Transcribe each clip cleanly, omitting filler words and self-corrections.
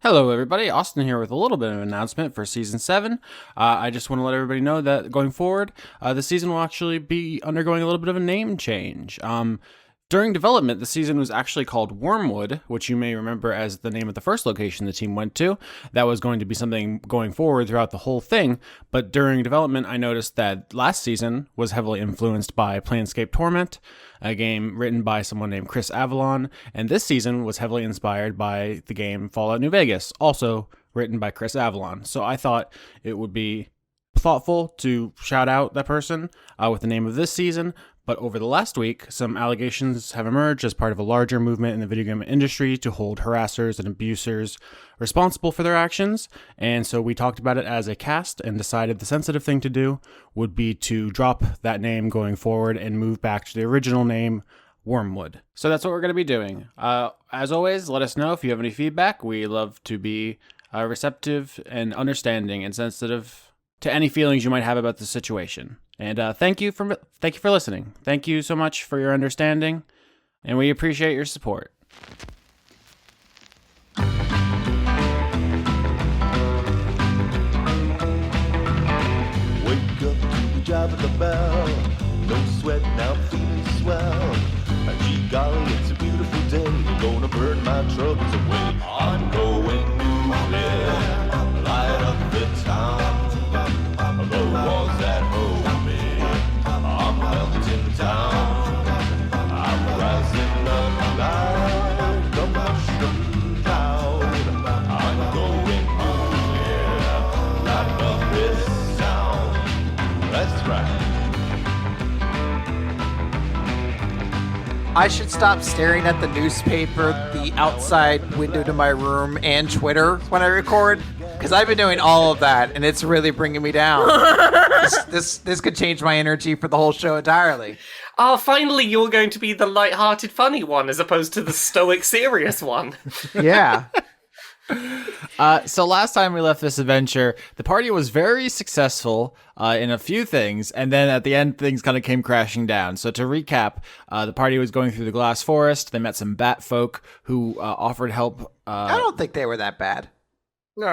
Hello, everybody. Austin here with a little bit of an announcement for Season 7. I just want to let everybody know that going forward, the season will actually be undergoing a little bit of a name change. During development, the season was actually called Wormwood, which you may remember as the name of the first location the team went to. That was going to be something going forward throughout the whole thing, but during development, I noticed that last season was heavily influenced by Planescape Torment, a game written by someone named Chris Avalon, and this season was heavily inspired by the game Fallout New Vegas, also written by Chris Avalon. So I thought it would be thoughtful to shout out that person with the name of this season. But over the last week, some allegations have emerged as part of a larger movement in the video game industry to hold harassers and abusers responsible for their actions. And so we talked about it as a cast and decided the sensitive thing to do would be to drop that name going forward and move back to the original name, Wormwood. So that's what we're going to be doing. As always, let us know if you have any feedback. We love to be receptive and understanding and sensitive to any feelings you might have about the situation. And thank you for listening. Thank you so much for your understanding, and we appreciate your support. Wake up to the job of the bell. No sweat, now I'm feeling swell. Gee golly, it's a beautiful day. I'm gonna burn my troubles away. I'm going nuclear, light up the town. The walls that hold me, I'm melting down. I'm rising up like a mushroom cloud. I'm going nuclear, light up this town. That's right. I should stop staring at the newspaper, the outside window to my room, and Twitter when I record, because I've been doing all of that, and it's really bringing me down. This could change my energy for the whole show entirely. Oh, finally you're going to be the light-hearted, funny one, as opposed to the stoic, serious one. Yeah. So last time we left this adventure, the party was very successful in a few things, and then at the end, things kind of came crashing down. So to recap, the party was going through the Glass Forest. They met some bat folk who offered help. I don't think they were that bad. They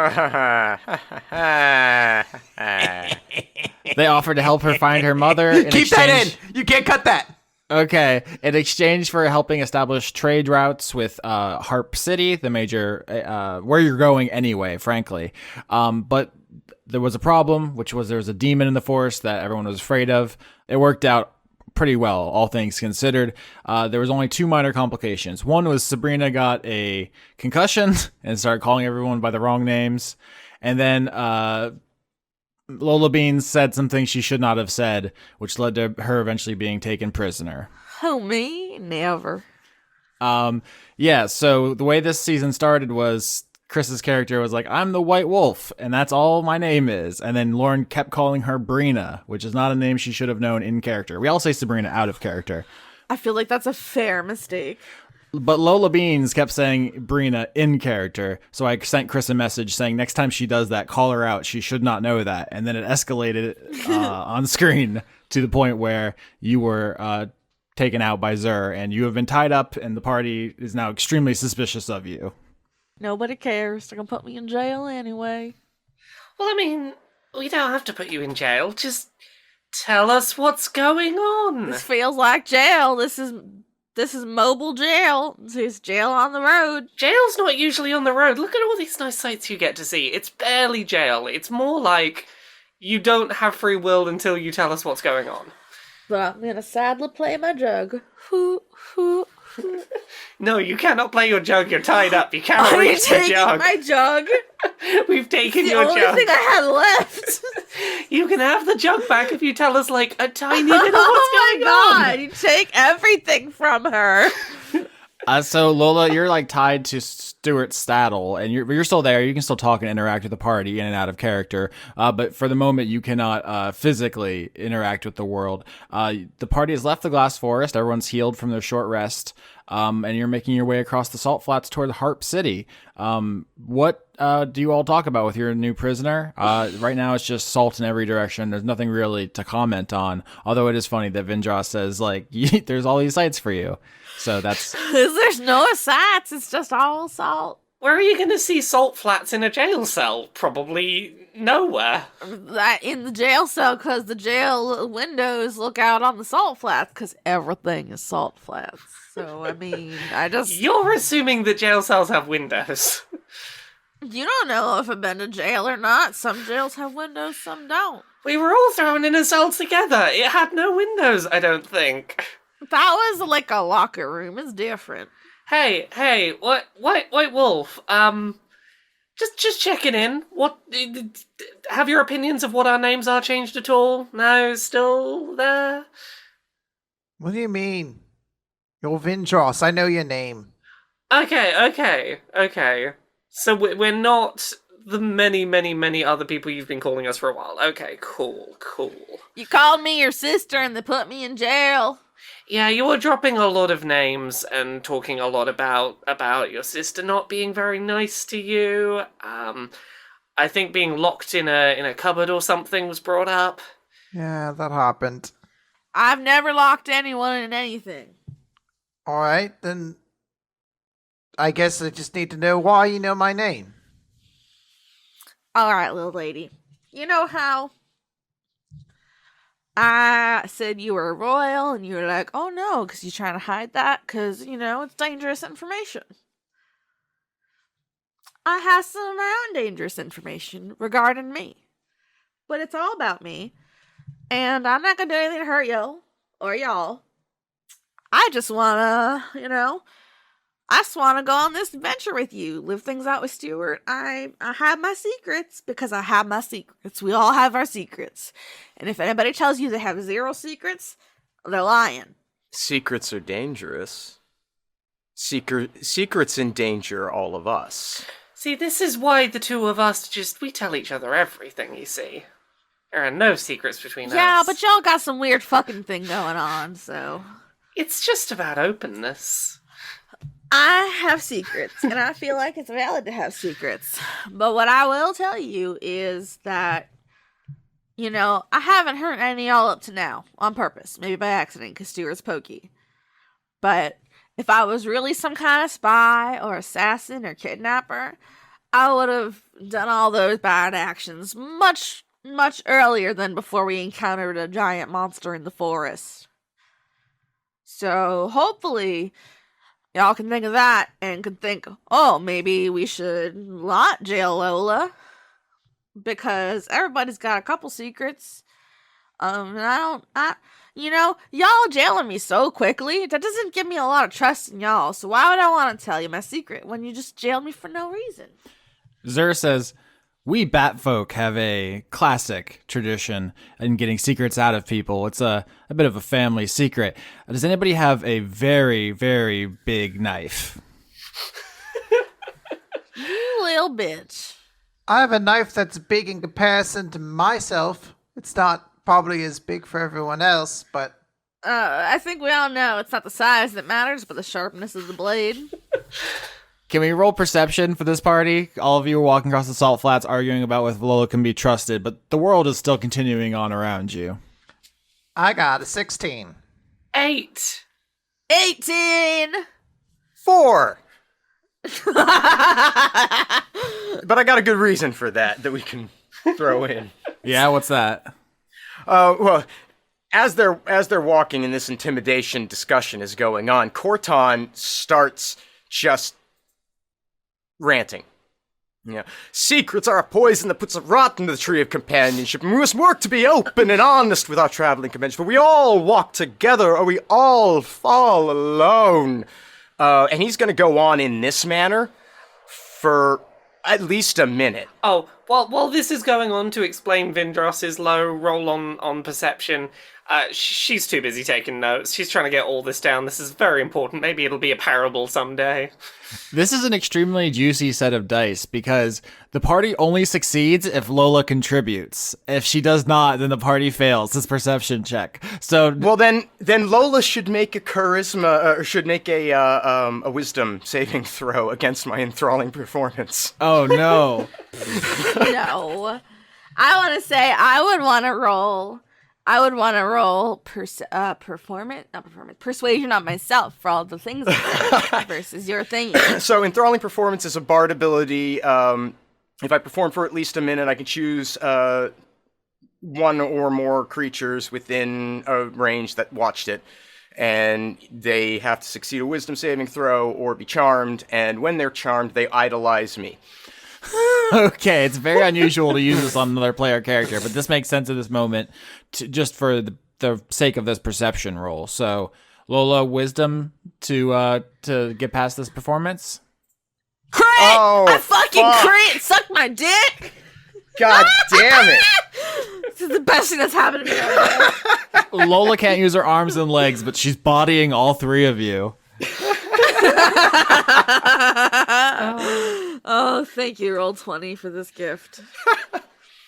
offered to help her find her mother. Keep that in! You can't cut that! Okay, in exchange for helping establish trade routes with Harpe City, the major, where you're going anyway, frankly. But there was a problem, which was there was a demon in the forest that everyone was afraid of. It worked out pretty well, all things considered. There was only two minor complications. One was Sabrina got a concussion and started calling everyone by the wrong names. And then Lola Beans said something she should not have said, which led to her eventually being taken prisoner. Oh, me? Never. Yeah, so the way this season started was Chris's character was like, I'm the White Wolf, and that's all my name is. And then Lauren kept calling her Brina, which is not a name she should have known in character. We all say Sabrina out of character. I feel like that's a fair mistake. But Lola Beans kept saying Brina in character, so I sent Chris a message saying next time she does that, call her out. She should not know that. And then it escalated on screen to the point where you were taken out by Zur, and you have been tied up, and the party is now extremely suspicious of you. Nobody cares. They're gonna put me in jail anyway. Well, I mean, we don't have to put you in jail. Just tell us what's going on. This feels like jail. This is mobile jail. This is jail on the road. Jail's not usually on the road. Look at all these nice sights you get to see. It's barely jail. It's more like you don't have free will until you tell us what's going on. But I'm gonna sadly play my jug. Hoo, hoo. No, you cannot play your jug. You're tied up. You cannot Are you reach the taking jug. my jug? We've taken It's your the only jug. thing I had left. You can have the jug back if you tell us, like, a tiny bit of what's Oh going my on. god! You take everything from her. So Lola, you're like tied to Stuart Staddle, and you're still there. You can still talk and interact with the party in and out of character. But for the moment, you cannot physically interact with the world. The party has left the Glass Forest. Everyone's healed from their short rest. And you're making your way across the salt flats toward Harpe City. What do you all talk about with your new prisoner? Right now, it's just salt in every direction. There's nothing really to comment on. Although it is funny that Vindrass says, like, there's all these sights for you. So that's... There's no sights. It's just all salt. Where are you going to see salt flats in a jail cell? Probably nowhere. That in the jail cell, because the jail windows look out on the salt flats, because everything is salt flats. So, I mean, You're assuming that jail cells have windows. You don't know if I've been to jail or not. Some jails have windows, some don't. We were all thrown in a cell together. It had no windows, I don't think. That was like a locker room. It's different. Hey, White Wolf, just checking in. What, have your opinions of what our names are changed at all? No, still there? What do you mean? You're Vindrass. I know your name. Okay. So we're not the many other people you've been calling us for a while. Okay, cool. You called me your sister and they put me in jail. Yeah, you were dropping a lot of names and talking a lot about your sister not being very nice to you. I think being locked in a cupboard or something was brought up. Yeah, that happened. I've never locked anyone in anything. All right, then I guess I just need to know why you know my name. All right, little lady. You know how I said you were royal and you were like, oh no, because you're trying to hide that because, it's dangerous information. I have some of my own dangerous information regarding me. But it's all about me. And I'm not going to do anything to hurt you or y'all. I just want to, I just want to go on this adventure with you, live things out with Stuart. I have my secrets because I have my secrets. We all have our secrets. And if anybody tells you they have 0 secrets, they're lying. Secrets are dangerous. Secrets endanger all of us. See, this is why the two of us we tell each other everything, you see. There are no secrets between us. Yeah, but y'all got some weird fucking thing going on, so... It's just about openness. I have secrets, and I feel like it's valid to have secrets. But what I will tell you is that, I haven't hurt any of y'all up to now, on purpose. Maybe by accident, because Stuart's pokey. But if I was really some kind of spy, or assassin, or kidnapper, I would have done all those bad actions much, much earlier than before we encountered a giant monster in the forest. So, hopefully, y'all can think of that and could think, oh, maybe we should not jail Lola. Because everybody's got a couple secrets. And y'all jailing me so quickly, that doesn't give me a lot of trust in y'all. So why would I want to tell you my secret when you just jailed me for no reason? Zer says, we Batfolk have a classic tradition in getting secrets out of people. It's a bit of a family secret. Does anybody have a very, very big knife? You little bitch. I have a knife that's big in comparison to myself. It's not probably as big for everyone else, but... I think we all know it's not the size that matters, but the sharpness of the blade. Can we roll perception for this party? All of you are walking across the salt flats arguing about whether Lola can be trusted, but the world is still continuing on around you. I got a 16. 8. 18! 4! But I got a good reason for that we can throw in. Yeah, what's that? Well, as they're walking and this intimidation discussion is going on, Khorton starts just ranting. Secrets are a poison that puts a rot into the tree of companionship, and we must work to be open and honest with our traveling convention, for we all walk together or we all fall alone. And he's going to go on in this manner for at least a minute. Oh, well, while this is going on, to explain Vindrass's low roll on perception, she's too busy taking notes. She's trying to get all this down. This is very important. Maybe it'll be a parable someday. This is an extremely juicy set of dice because the party only succeeds if Lola contributes. If she does not, then the party fails this perception check. So, well, then Lola should make a charisma, or should make a wisdom saving throw against my enthralling performance. Oh no! No, I want to say I would want to roll I would want to roll persuasion on myself for all the things I said versus your thing. So enthralling performance is a bard ability. If I perform for at least a minute, I can choose one or more creatures within a range that watched it. And they have to succeed a wisdom saving throw or be charmed. And when they're charmed, they idolize me. Okay, it's very unusual to use this on another player character, but this makes sense at this moment, just for the sake of this perception roll. So, Lola, wisdom to get past this performance. Crit! Oh, I fucking fuck. crit! Suck my dick! God damn it! This is the best thing that's happened to me all day. Lola can't use her arms and legs, but she's bodying all three of you. Oh, thank you, Roll20, for this gift.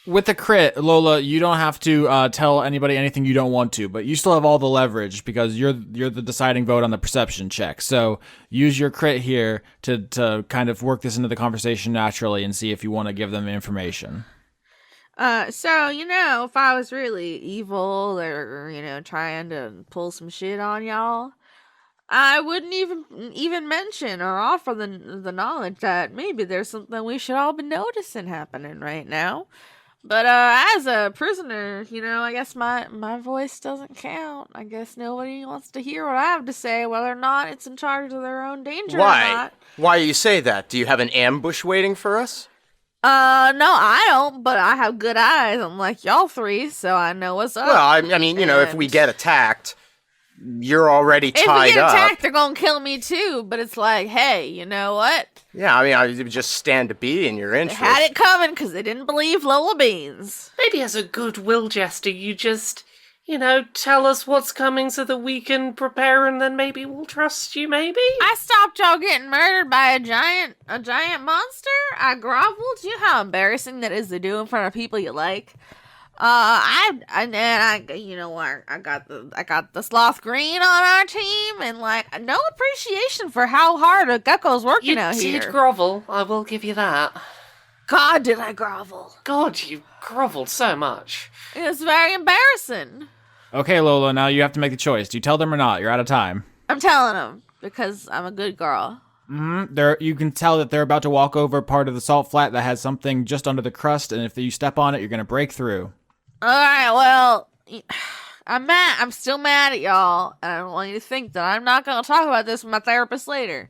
With the crit, Lola, you don't have to tell anybody anything you don't want to, but you still have all the leverage because you're the deciding vote on the perception check. So use your crit here to kind of work this into the conversation naturally and see if you want to give them information. So, if I was really evil or, trying to pull some shit on y'all, I wouldn't even mention or offer the knowledge that maybe there's something we should all be noticing happening right now. But as a prisoner, I guess my voice doesn't count. I guess nobody wants to hear what I have to say, whether or not it's in charge of their own danger or Why? not. Why you say that? Do you have an ambush waiting for us? No, I don't, but I have good eyes, unlike y'all three, so I know what's up. Well, I mean, if we get attacked, you're already tied up. If we get attacked, they're gonna kill me too, but it's like, hey, you know what? Yeah, I mean, I would just stand to be in your They interest. had it coming because they didn't believe Lola Beans. Maybe as a goodwill gesture, you just, tell us what's coming so that we can prepare, and then maybe we'll trust you, maybe? I stopped y'all getting murdered by a giant monster. I groveled. You know how embarrassing that is to do in front of people you like. I got the sloth green on our team, and no appreciation for how hard a gecko's working out here. You did grovel, I will give you that. God, did I grovel? God, you groveled so much. It was very embarrassing. Okay, Lola, now you have to make the choice. Do you tell them or not? You're out of time. I'm telling them because I'm a good girl. You can tell that they're about to walk over part of the salt flat that has something just under the crust, and if you step on it, you're going to break through. All right, well, I'm still mad at y'all, and I don't want you to think that I'm not going to talk about this with my therapist later,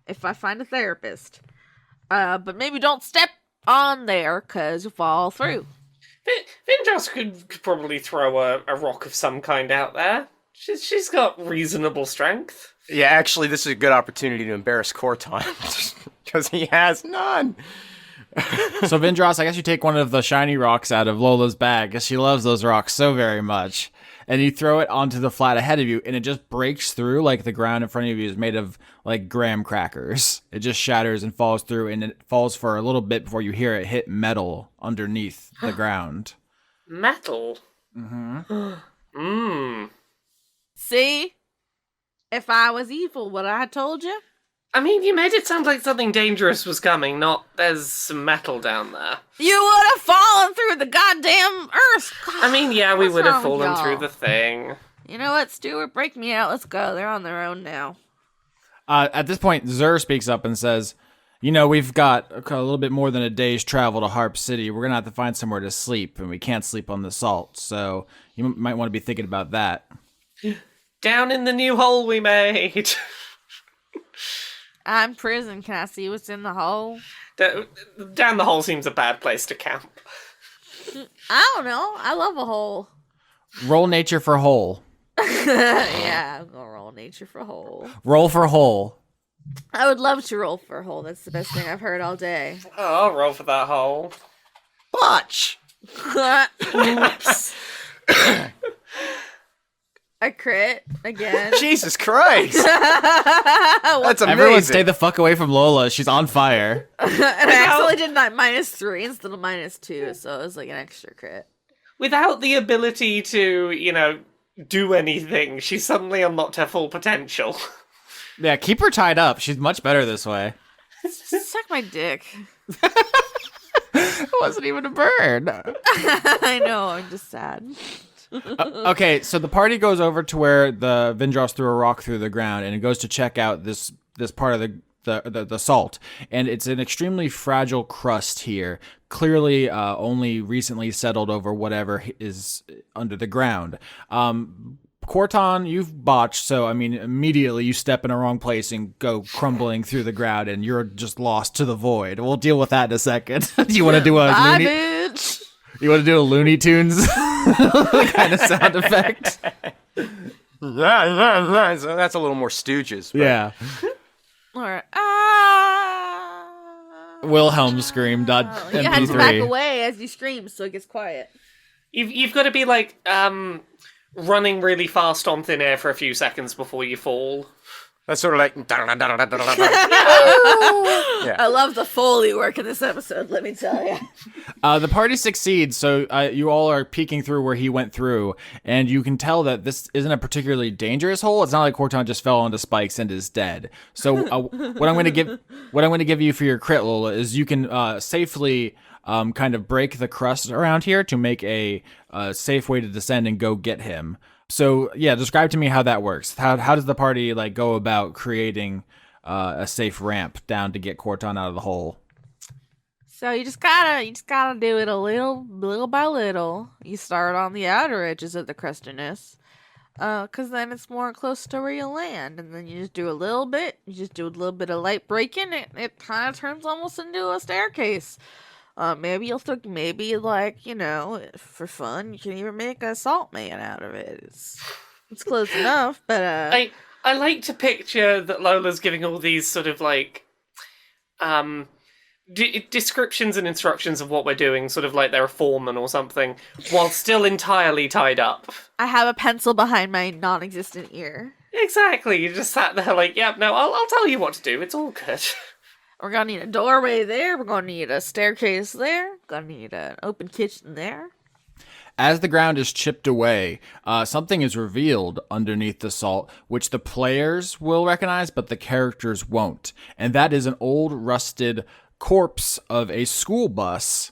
if I find a therapist. But maybe don't step on there, because you'll fall through. Vindrass could probably throw a rock of some kind out there. She's got reasonable strength. Yeah, actually, this is a good opportunity to embarrass Khorton, because he has none. So, Vindrass, I guess you take one of the shiny rocks out of Lola's bag, because she loves those rocks so very much, and you throw it onto the flat ahead of you, and it just breaks through like the ground in front of you is made of, graham crackers. It just shatters and falls through, and it falls for a little bit before you hear it hit metal underneath the ground. Metal? Mm-hmm. See? If I was evil, would I have told you? I mean, you made it sound like something dangerous was coming, not there's some metal down there. You would have fallen through the goddamn earth. I mean, yeah, we What's would have wrong with fallen y'all? through the thing. You know what, Stuart? Break me out. Let's go. They're on their own now. At this point, Zur speaks up and says, we've got a little bit more than a day's travel to Harpe City. We're going to have to find somewhere to sleep, and we can't sleep on the salt, so you might want to be thinking about that. Down in the new hole we made. I'm in prison. Can I see what's in the hole? Down the hole seems a bad place to camp. I don't know. I love a hole. Roll nature for hole. Yeah, I'm gonna roll nature for hole. Roll for hole. I would love to roll for a hole. That's the best thing I've heard all day. Oh, I'll roll for that hole. Botch! Oops. I crit again. Jesus Christ! That's amazing. Everyone stay the fuck away from Lola. She's on fire. And I actually did that -3 instead of -2, so it was like an extra crit. Without the ability to, do anything, she suddenly unlocked her full potential. Yeah, keep her tied up. She's much better this way. Suck my dick. It wasn't even a bird. I know, I'm just sad. Okay, so the party goes over to where the Vindrass threw a rock through the ground, and it goes to check out this part of the salt, and it's an extremely fragile crust here, clearly only recently settled over whatever is under the ground. Khorton, you've botched, so I mean, immediately you step in a wrong place and go crumbling through the ground, and you're just lost to the void. We'll deal with that in a second. Do you want to do a Bye, Looney? bitch. You want to do a Looney Tunes kind of sound effect? Yeah. So that's a little more Stooges. But Yeah. Or Wilhelm scream. you have to back MP3. away as you scream, so it gets quiet. You've got to be like running really fast on thin air for a few seconds before you fall. that's sort of like. I love the Foley work in this episode, let me tell you. The party succeeds, so you all are peeking through where he went through, and you can tell that this isn't a particularly dangerous hole. It's not like Khorton just fell onto spikes and is dead. So what I'm going to give you for your crit, Lola, is you can safely kind of break the crust around here to make a safe way to descend and go get him. So yeah, describe to me how that works. How does the party like go about creating a safe ramp down to get Khorton out of the hole? So you just gotta do it a little by little. You start on the outer edges of the crustiness, cause then it's more close to where you land, and then you just do a little bit. You just do a little bit of light breaking. It kind of turns almost into a staircase. Maybe like, you know, for fun, you can even make a salt man out of it. It's close enough, but I like to picture that Lola's giving all these sort of like descriptions and instructions of what we're doing, sort of like they're a foreman or something, while still entirely tied up. I have a pencil behind my non-existent ear. Exactly, you just sat there like, yep, no, I'll tell you what to do, it's all good. We're gonna need a doorway there. We're gonna need a staircase there. Gonna need an open kitchen there. As the ground is chipped away, something is revealed underneath the salt, which the players will recognize, but the characters won't. And that is an old, rusted corpse of a school bus,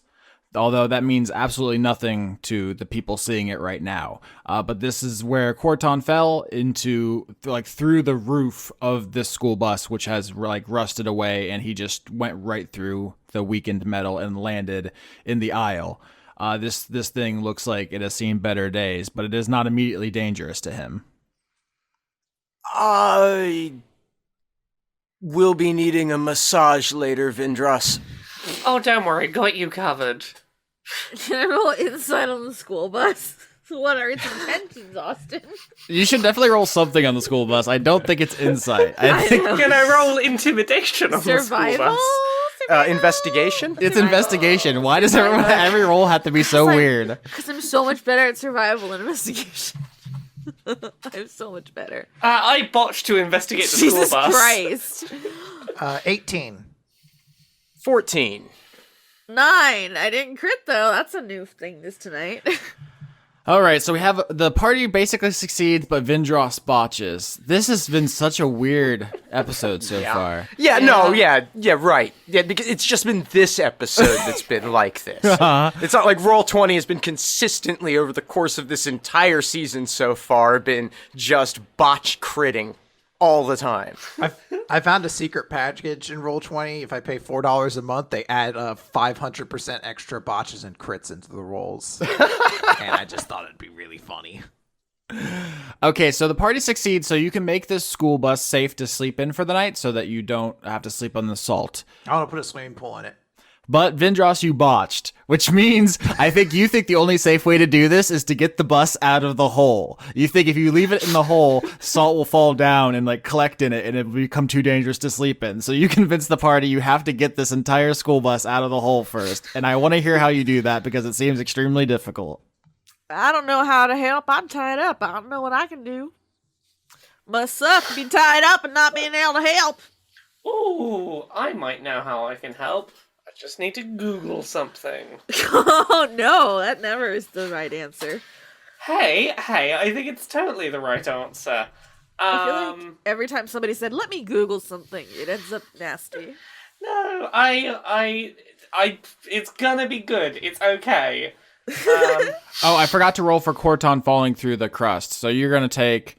although that means absolutely nothing to the people seeing it right now. But this is where Khorton fell into, like, through the roof of this school bus, which has, like, rusted away, and he just went right through the weakened metal and landed in the aisle. This thing looks like it has seen better days, but it is not immediately dangerous to him. I will be needing a massage later, Vindrass. Oh, don't worry, got you covered. Can I roll insight on the school bus? What are its intentions, Austin? You should definitely roll something on the school bus. I don't think it's insight. I think Can I roll intimidation on the school Survival? bus? Investigation? it's investigation. Why does every roll have to be so weird? Because I'm so much better at survival and investigation. I'm so much better. I botched to investigate the school Jesus bus. Christ. 18. 14. 9. I didn't crit though. That's a new thing this tonight. All right, so we have the party basically succeeds, but Vindrass botches. This has been such a weird episode so far. Yeah, right. Yeah, because it's just been this episode that's been like this. It's not like Roll20 has been consistently over the course of this entire season so far been just botch critting all the time. I found a secret package in Roll20. If I pay $4 a month, they add 500% extra botches and crits into the rolls. And I just thought it'd be really funny. Okay, so the party succeeds, so you can make this school bus safe to sleep in for the night so that you don't have to sleep on the salt. I want to put a swimming pool in it. But Vindrass, you botched, which means I think you think the only safe way to do this is to get the bus out of the hole. You think if you leave it in the hole, salt will fall down and like collect in it and it will become too dangerous to sleep in. So you convince the party you have to get this entire school bus out of the hole first. And I want to hear how you do that because it seems extremely difficult. I don't know how to help. I'm tied up. I don't know what I can do. Must suck to be tied up and not being able to help. Ooh, I might know how I can help. I just need to Google something. Oh no, that never is the right answer. Hey, I think it's totally the right answer. I feel like every time somebody said, "Let me Google something," it ends up nasty. No, I, it's gonna be good. It's okay. Oh, I forgot to roll for Khorton falling through the crust. So you're going to take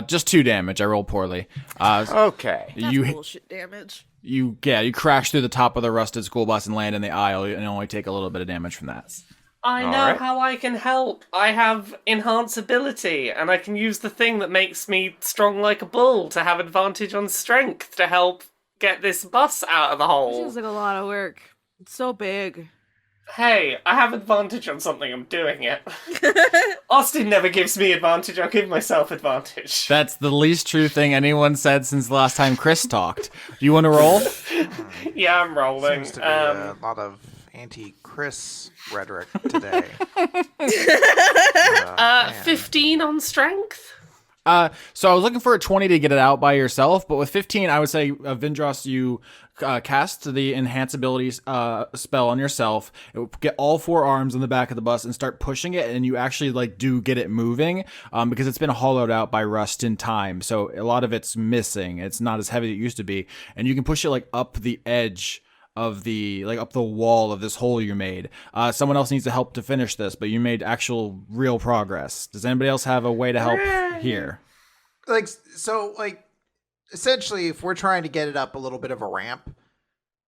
just 2 damage. I rolled poorly. Okay. That's You bullshit damage. you crash through the top of the rusted school bus and land in the aisle, and only take a little bit of damage from that. I know Alright. how I can help. I have enhance ability, and I can use the thing that makes me strong like a bull to have advantage on strength to help get this bus out of the hole. Seems like a lot of work. It's so big. Hey, I have advantage on something, I'm doing it. Austin never gives me advantage, I'll give myself advantage. That's the least true thing anyone said since the last time Chris talked. Do you want to roll? Yeah, I'm rolling. Seems to be a lot of anti-Chris rhetoric today. 15 on strength? So I was looking for a 20 to get it out by yourself, but with 15, I would say, Vindrass, you cast the enhance abilities spell on yourself. It will get all 4 arms on the back of the bus and start pushing it, and you actually do get it moving because it's been hollowed out by rust in time. So a lot of it's missing. It's not as heavy as it used to be, and you can push it up the edge of the up the wall of this hole you made. Someone else needs to help to finish this, but you made actual real progress. Does anybody else have a way to help here? Essentially, if we're trying to get it up a little bit of a ramp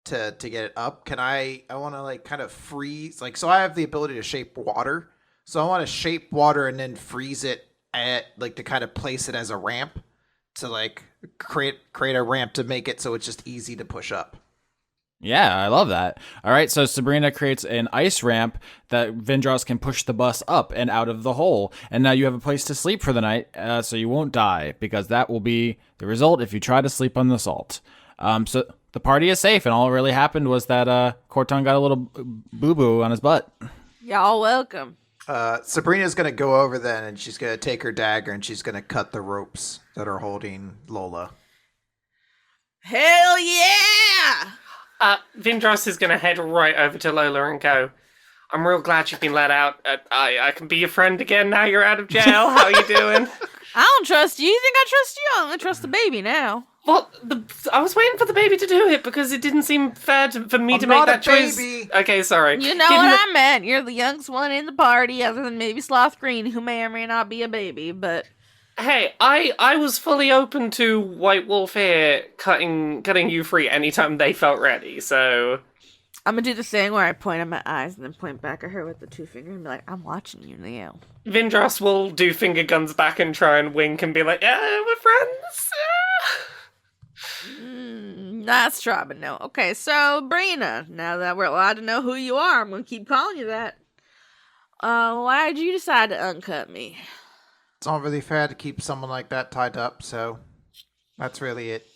to get it up, can I want to kind of freeze, so I have the ability to shape water. So I want to shape water and then freeze it at to kind of place it as a ramp to create a ramp to make it so it's just easy to push up. Yeah, I love that. All right, so Sabrina creates an ice ramp that Vindrass can push the bus up and out of the hole. And now you have a place to sleep for the night, so you won't die, because that will be the result if you try to sleep on the salt. So the party is safe, and all that really happened was that Khorton got a little boo-boo on his butt. Y'all welcome. Sabrina's going to go over then, and she's going to take her dagger, and she's going to cut the ropes that are holding Lola. Hell yeah! Vindrass is going to head right over to Lola and go, I'm real glad you've been let out. I can be your friend again now you're out of jail. How are you doing? I don't trust you. You think I trust you? I only trust the baby now. Well, I was waiting for the baby to do it because it didn't seem fair for me to make that choice. Baby. Okay, sorry. You know what I meant. You're the youngest one in the party, other than maybe Sloth Green, who may or may not be a baby, but... Hey, I was fully open to White Wolf here cutting you free anytime they felt ready, so... I'm gonna do the thing where I point at my eyes and then point back at her with the 2 fingers and be like, I'm watching you now. Vindrass will do finger guns back and try and wink and be like, yeah, we're friends. Nice try, but no. Okay, so, Brina, now that we're allowed to know who you are, I'm gonna keep calling you that. Why did you decide to uncut me? It's not really fair to keep someone like that tied up, so that's really it.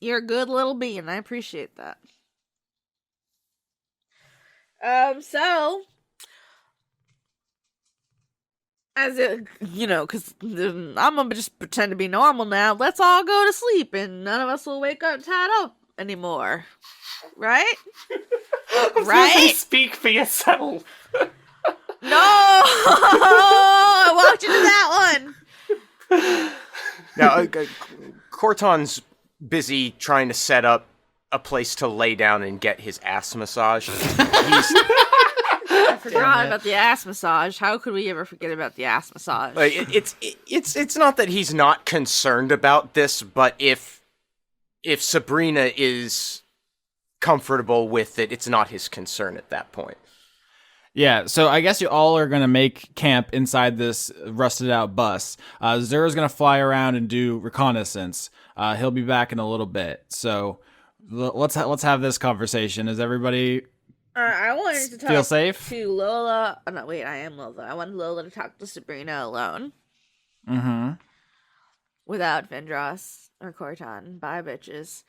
You're a good little being. I appreciate that. So, as it, because I'm gonna just pretend to be normal now. Let's all go to sleep, and none of us will wake up tied up anymore, right? Right? Speak for yourself. No, I walked into that one. Now, Khorton's busy trying to set up a place to lay down and get his ass massaged. I forgot about the ass massage. How could we ever forget about the ass massage? It's not that he's not concerned about this, but if Sabrina is comfortable with it, it's not his concern at that point. Yeah, so I guess you all are going to make camp inside this rusted out bus. Zura's going to fly around and do reconnaissance. He'll be back in a little bit. So let's have this conversation. Is everybody I wanted to talk feel safe? to Lola. Oh, no, wait, I am Lola. I wanted Lola to talk to Sabrina alone. Mm-hmm. Without Vindrass or Khorton. Bye, bitches.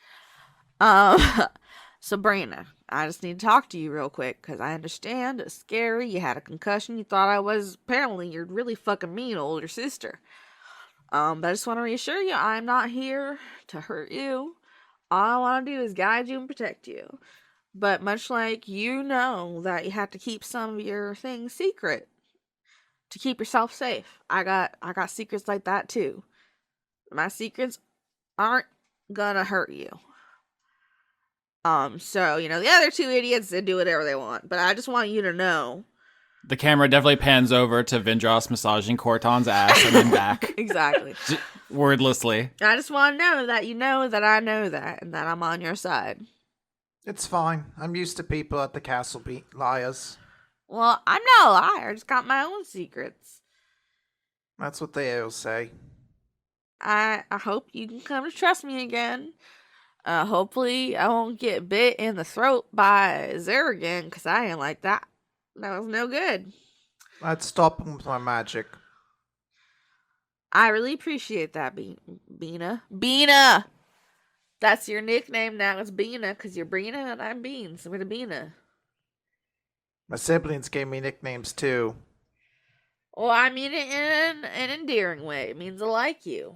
Sabrina, I just need to talk to you real quick, because I understand it's scary. You had a concussion. You thought I was, apparently, you're really fucking mean older sister. But I just want to reassure you, I'm not here to hurt you. All I want to do is guide you and protect you. But much like you know that you have to keep some of your things secret to keep yourself safe, I got secrets like that too. My secrets aren't gonna hurt you. So, the other 2 idiots, they do whatever they want. But I just want you to know The camera definitely pans over to Vindrass massaging Khorton's ass and then back. Exactly. Wordlessly. I just want to know that you know that I know that and that I'm on your side. It's fine. I'm used to people at the castle liars. Well, I'm not a liar. I just got my own secrets. That's what they all say. I hope you can come to trust me again. Hopefully I won't get bit in the throat by Zer again, because I ain't like that. That was no good. I'd stop him with my magic. I really appreciate that, Beena. Beena! That's your nickname now. It's Beena, because you're Brina and I'm Beans. So we're the Beena. My siblings gave me nicknames too. Well, I mean it in an endearing way. It means I like you.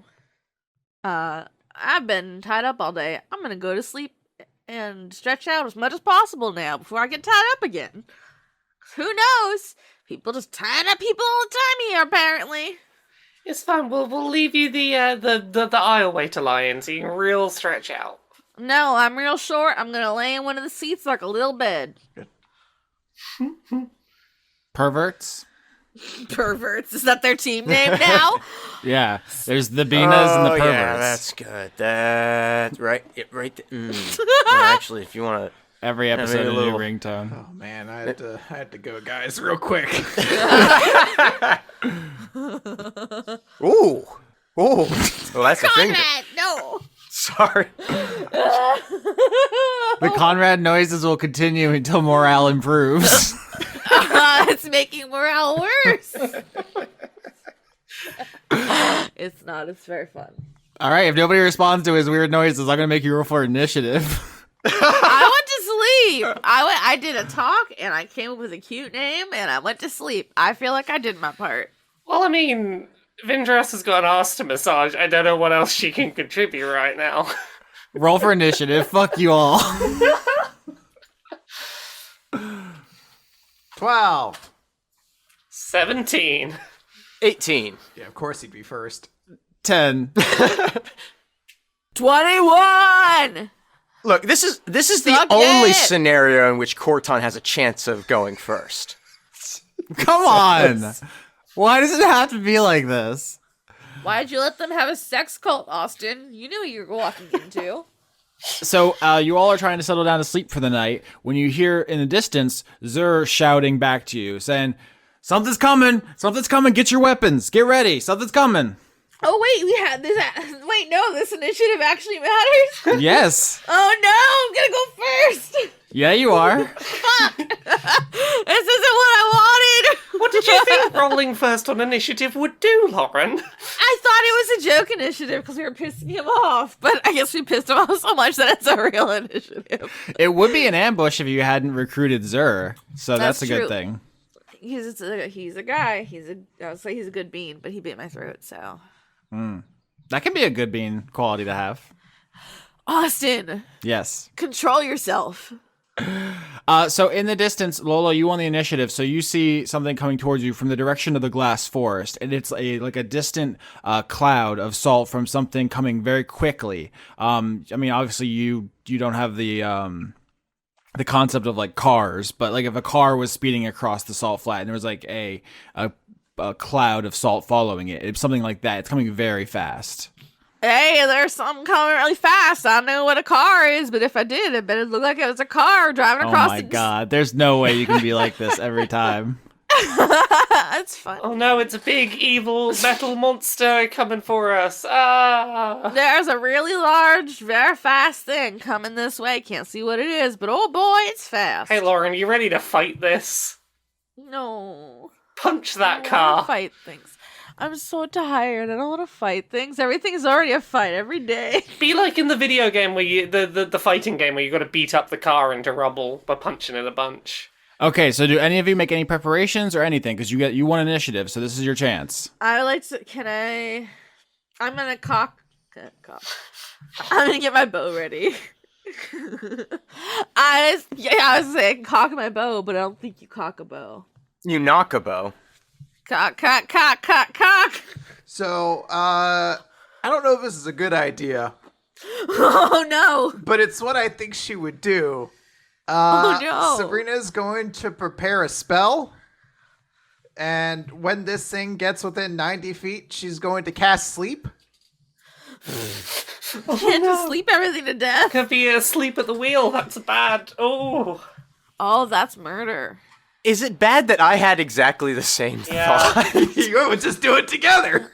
I've been tied up all day. I'm gonna go to sleep and stretch out as much as possible now before I get tied up again. Who knows? People just tying up people all the time here, apparently. It's fine. We'll leave you the aisleway to lie in, so you can real stretch out. No, I'm real short. I'm gonna lay in one of the seats like a little bed. Perverts? Perverts. Is that their team name now? Yeah. There's the Beanas and the perverts. Yeah, that's good. That's right. Right. Well, actually, if you want to. Every episode a little- new ringtone. Oh man, I had to go, guys, real quick. Ooh. Well, that's the thing. Conrad, no. Sorry. The Conrad noises will continue until morale improves. It's making morale worse. It's not. It's very fun. All right, if nobody responds to his weird noises, I'm going to make you roll for initiative. I went to sleep. I did a talk and I came up with a cute name and I went to sleep. I feel like I did my part. Well, I mean, Vindrass has got asked to massage. I don't know what else she can contribute right now. Roll for initiative. Fuck you all. 12. 17. 18. Yeah, of course he'd be first. 10. 21. Look, this is the Suck only it. scenario in which Khorton has a chance of going first. Come on. Why does it have to be like this? Why'd you let them have a sex cult, Austin? You knew what you were walking into. So you all are trying to settle down to sleep for the night when you hear in the distance Zur shouting back to you, saying, "Something's coming! Something's coming! Get your weapons! Get ready! Something's coming!" Oh wait, we had this. Wait, no, this initiative actually matters. Yes. Oh no, I'm gonna go first. Yeah, you are. Fuck. This isn't what I wanted. What did you think rolling first on initiative would do, Lauren? I thought it was a joke initiative because we were pissing him off, but I guess we pissed him off so much that it's a real initiative. It would be an ambush if you hadn't recruited Zur, so that's a That's good true. thing. He's a guy. I would say he's a good bean, but he bit my throat. So That can be a good bean quality to have. Austin, Yes. control yourself. So in the distance, Lola, you on the initiative, so you see something coming towards you from the direction of the glass forest, and it's a distant cloud of salt from something coming very quickly. I mean, obviously you don't have the concept of like cars, but like if a car was speeding across the salt flat and there was like a cloud of salt following it, it's something like that. It's coming very fast. Hey, there's something coming really fast. I don't know what a car is, but if I did, it better look like it was a car driving Oh across my the... god, there's no way you can be like this every time. That's fun. Oh no, it's a big evil metal monster coming for us. Ah! There's a really large, very fast thing coming this way. Can't see what it is, but oh boy, it's fast. Hey Lauren, you ready to fight this? No. Punch that I don't wanna car. fight things. I'm so tired. I don't want to fight things. Everything's already a fight every day. Be like in the video game where you the fighting game where you got to beat up the car into rubble by punching it a bunch. Okay, so do any of you make any preparations or anything? Because you won initiative, so this is your chance. I like to. Can I? I'm gonna cock. I'm gonna get my bow ready. I was saying cock my bow, but I don't think you cock a bow. You knock a bow. Cock. So, I don't know if this is a good idea, Oh no! but it's what I think she would do. Oh no! Sabrina's going to prepare a spell. And when this thing gets within 90 feet, she's going to cast sleep. Can't just sleep everything to death. Could be asleep at the wheel. That's bad. Oh. Oh, that's murder. Is it bad that I had exactly the same thought? You would just do it together.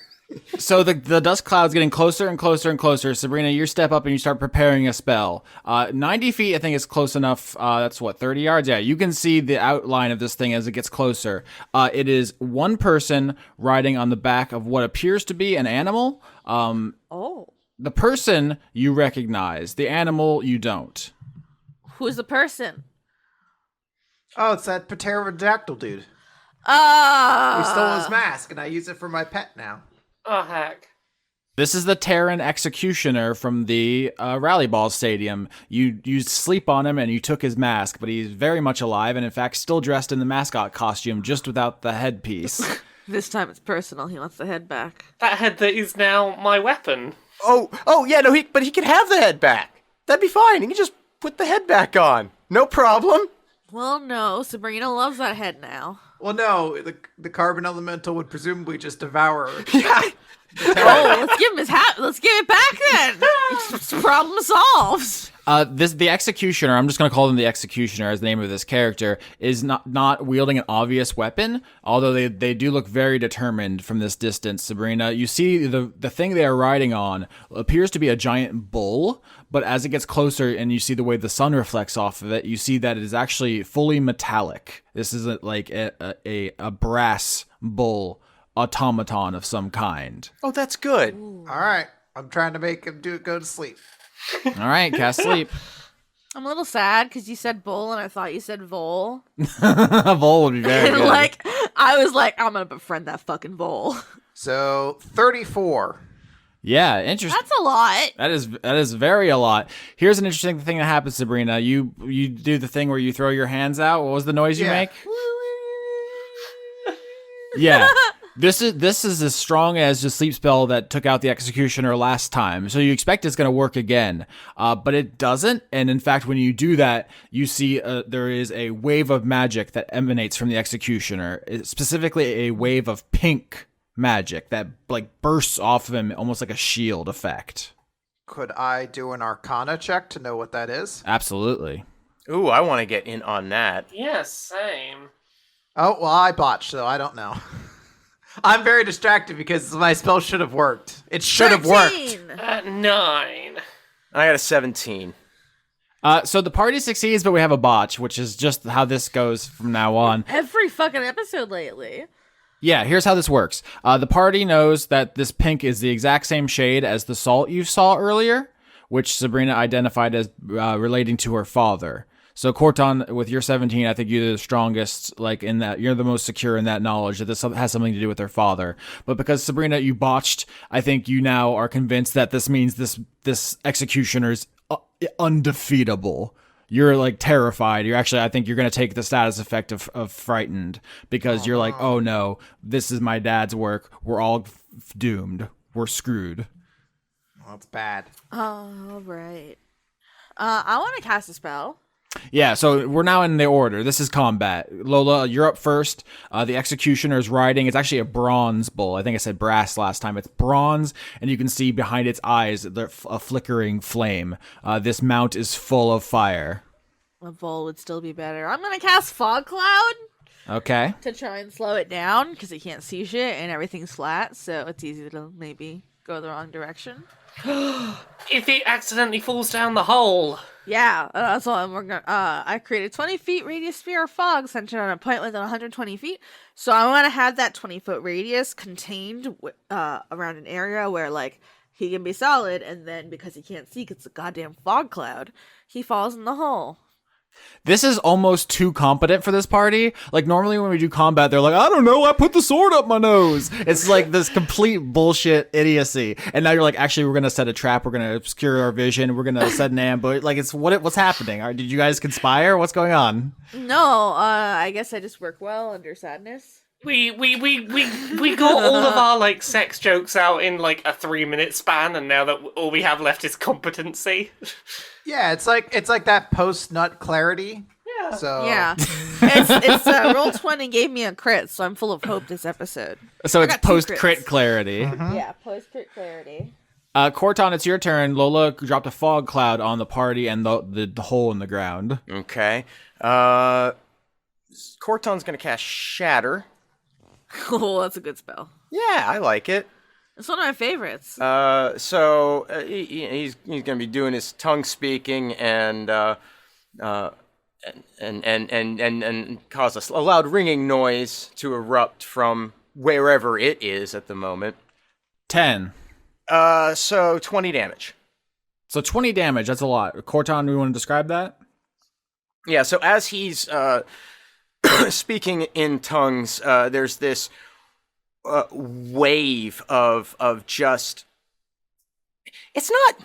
So the dust cloud's getting closer and closer and closer. Sabrina, you step up and you start preparing a spell. 90 feet, I think, is close enough. That's what, 30 yards? Yeah, you can see the outline of this thing as it gets closer. It is one person riding on the back of what appears to be an animal. Oh. The person you recognize, the animal you don't. Who's the person? Oh, it's that pterodactyl dude. We Ah. stole his mask, and I use it for my pet now. Oh, heck. This is the Terran Executioner from the Rally Ball Stadium. You sleep on him and you took his mask, but he's very much alive and in fact still dressed in the mascot costume, just without the headpiece. This time it's personal. He wants the head back. That head that is now my weapon. Oh, yeah, no, but he can have the head back. That'd be fine. He can just put the head back on. No problem. Well, no. Sabrina loves that head now. Well, no, the carbon elemental would presumably just devour her. Yeah. Oh, let's give him his hat. Let's give it back then. Problem solved. The Executioner, I'm just going to call him the Executioner as the name of this character, is not wielding an obvious weapon, although they do look very determined from this distance, Sabrina. You see the thing they are riding on appears to be a giant bull, but as it gets closer and you see the way the sun reflects off of it, you see that it is actually fully metallic. This isn't like a brass bull automaton of some kind. Oh, that's good. All right, I'm trying to make him go to sleep. All right, cast sleep. I'm a little sad because you said bull and I thought you said vole. A vole would be very And good. I was like, I'm gonna befriend that fucking vole. So 34. Yeah, interesting. That's a lot. That is very a lot. Here's an interesting thing that happens, Sabrina. You do the thing where you throw your hands out. What was the noise you Yeah. make? Yeah. This is as strong as the sleep spell that took out the Executioner last time. So you expect it's going to work again, but it doesn't. And in fact, when you do that, you see there is a wave of magic that emanates from the Executioner. It's specifically a wave of pink magic that like bursts off of him, almost like a shield effect. Could I do an Arcana check to know what that is? Absolutely. Ooh, I want to get in on that. Yes, same. Oh, well, I botched, so I don't know. I'm very distracted because my spell should have worked. It should have worked. 13. 9. I got a 17. So the party succeeds, but we have a botch, which is just how this goes from now on. Every fucking episode lately. Yeah, here's how this works. The party knows that this pink is the exact same shade as the salt you saw earlier, which Sabrina identified as relating to her father. So Khorton, with your 17, I think you're the strongest, like in that you're the most secure in that knowledge that this has something to do with her father. But because Sabrina, you botched, I think you now are convinced that this means this Executioner's undefeatable. You're like terrified. I think you're going to take the status effect of frightened because you're like, oh no, this is my dad's work. We're all doomed. We're screwed. Well, that's bad. All right. I want to cast a spell. Yeah, so we're now in the order. This is combat. Lola, you're up first. The Executioner is riding. It's actually a bronze bull. I think I said brass last time. It's bronze, and you can see behind its eyes a flickering flame. This mount is full of fire. A vole would still be better. I'm going to cast Fog Cloud Okay. to try and slow it down because it can't see shit and everything's flat, so it's easy to maybe go the wrong direction. If it accidentally falls down the hole. Yeah, that's all I'm working on. I created 20 feet radius sphere of fog centered on a point within 120 feet. So I want to have that 20-foot radius contained around an area where, like, he can be solid, and then because he can't see because it's a goddamn fog cloud, he falls in the hole. This is almost too competent for this party. Like, normally when we do combat, they're like, I don't know, I put the sword up my nose. It's like this complete bullshit idiocy. And now you're like, actually, we're going to set a trap. We're going to obscure our vision. We're going to set an ambush. Like, it's what's happening? Did you guys conspire? What's going on? No, I guess I just work well under sadness. We got all of our like sex jokes out in like a 3-minute span, and now that all we have left is competency. Yeah, it's like that post-nut clarity. So Yeah. It's roll 20 gave me a crit, so I'm full of hope this episode. So it's got two post crit crits. clarity. Yeah, post crit clarity. Khorton, it's your turn. Lola dropped a fog cloud on the party and the hole in the ground. Okay. Khorton's gonna cast Shatter. Oh, that's a good spell. Yeah, I like it. It's one of my favorites. He's gonna be doing his tongue speaking and cause a loud ringing noise to erupt from wherever it is at the moment. 10. So 20 damage. So 20 damage, that's a lot. Khorton, we want to describe that? Yeah, so as he's speaking in tongues, there's this wave of just... It's not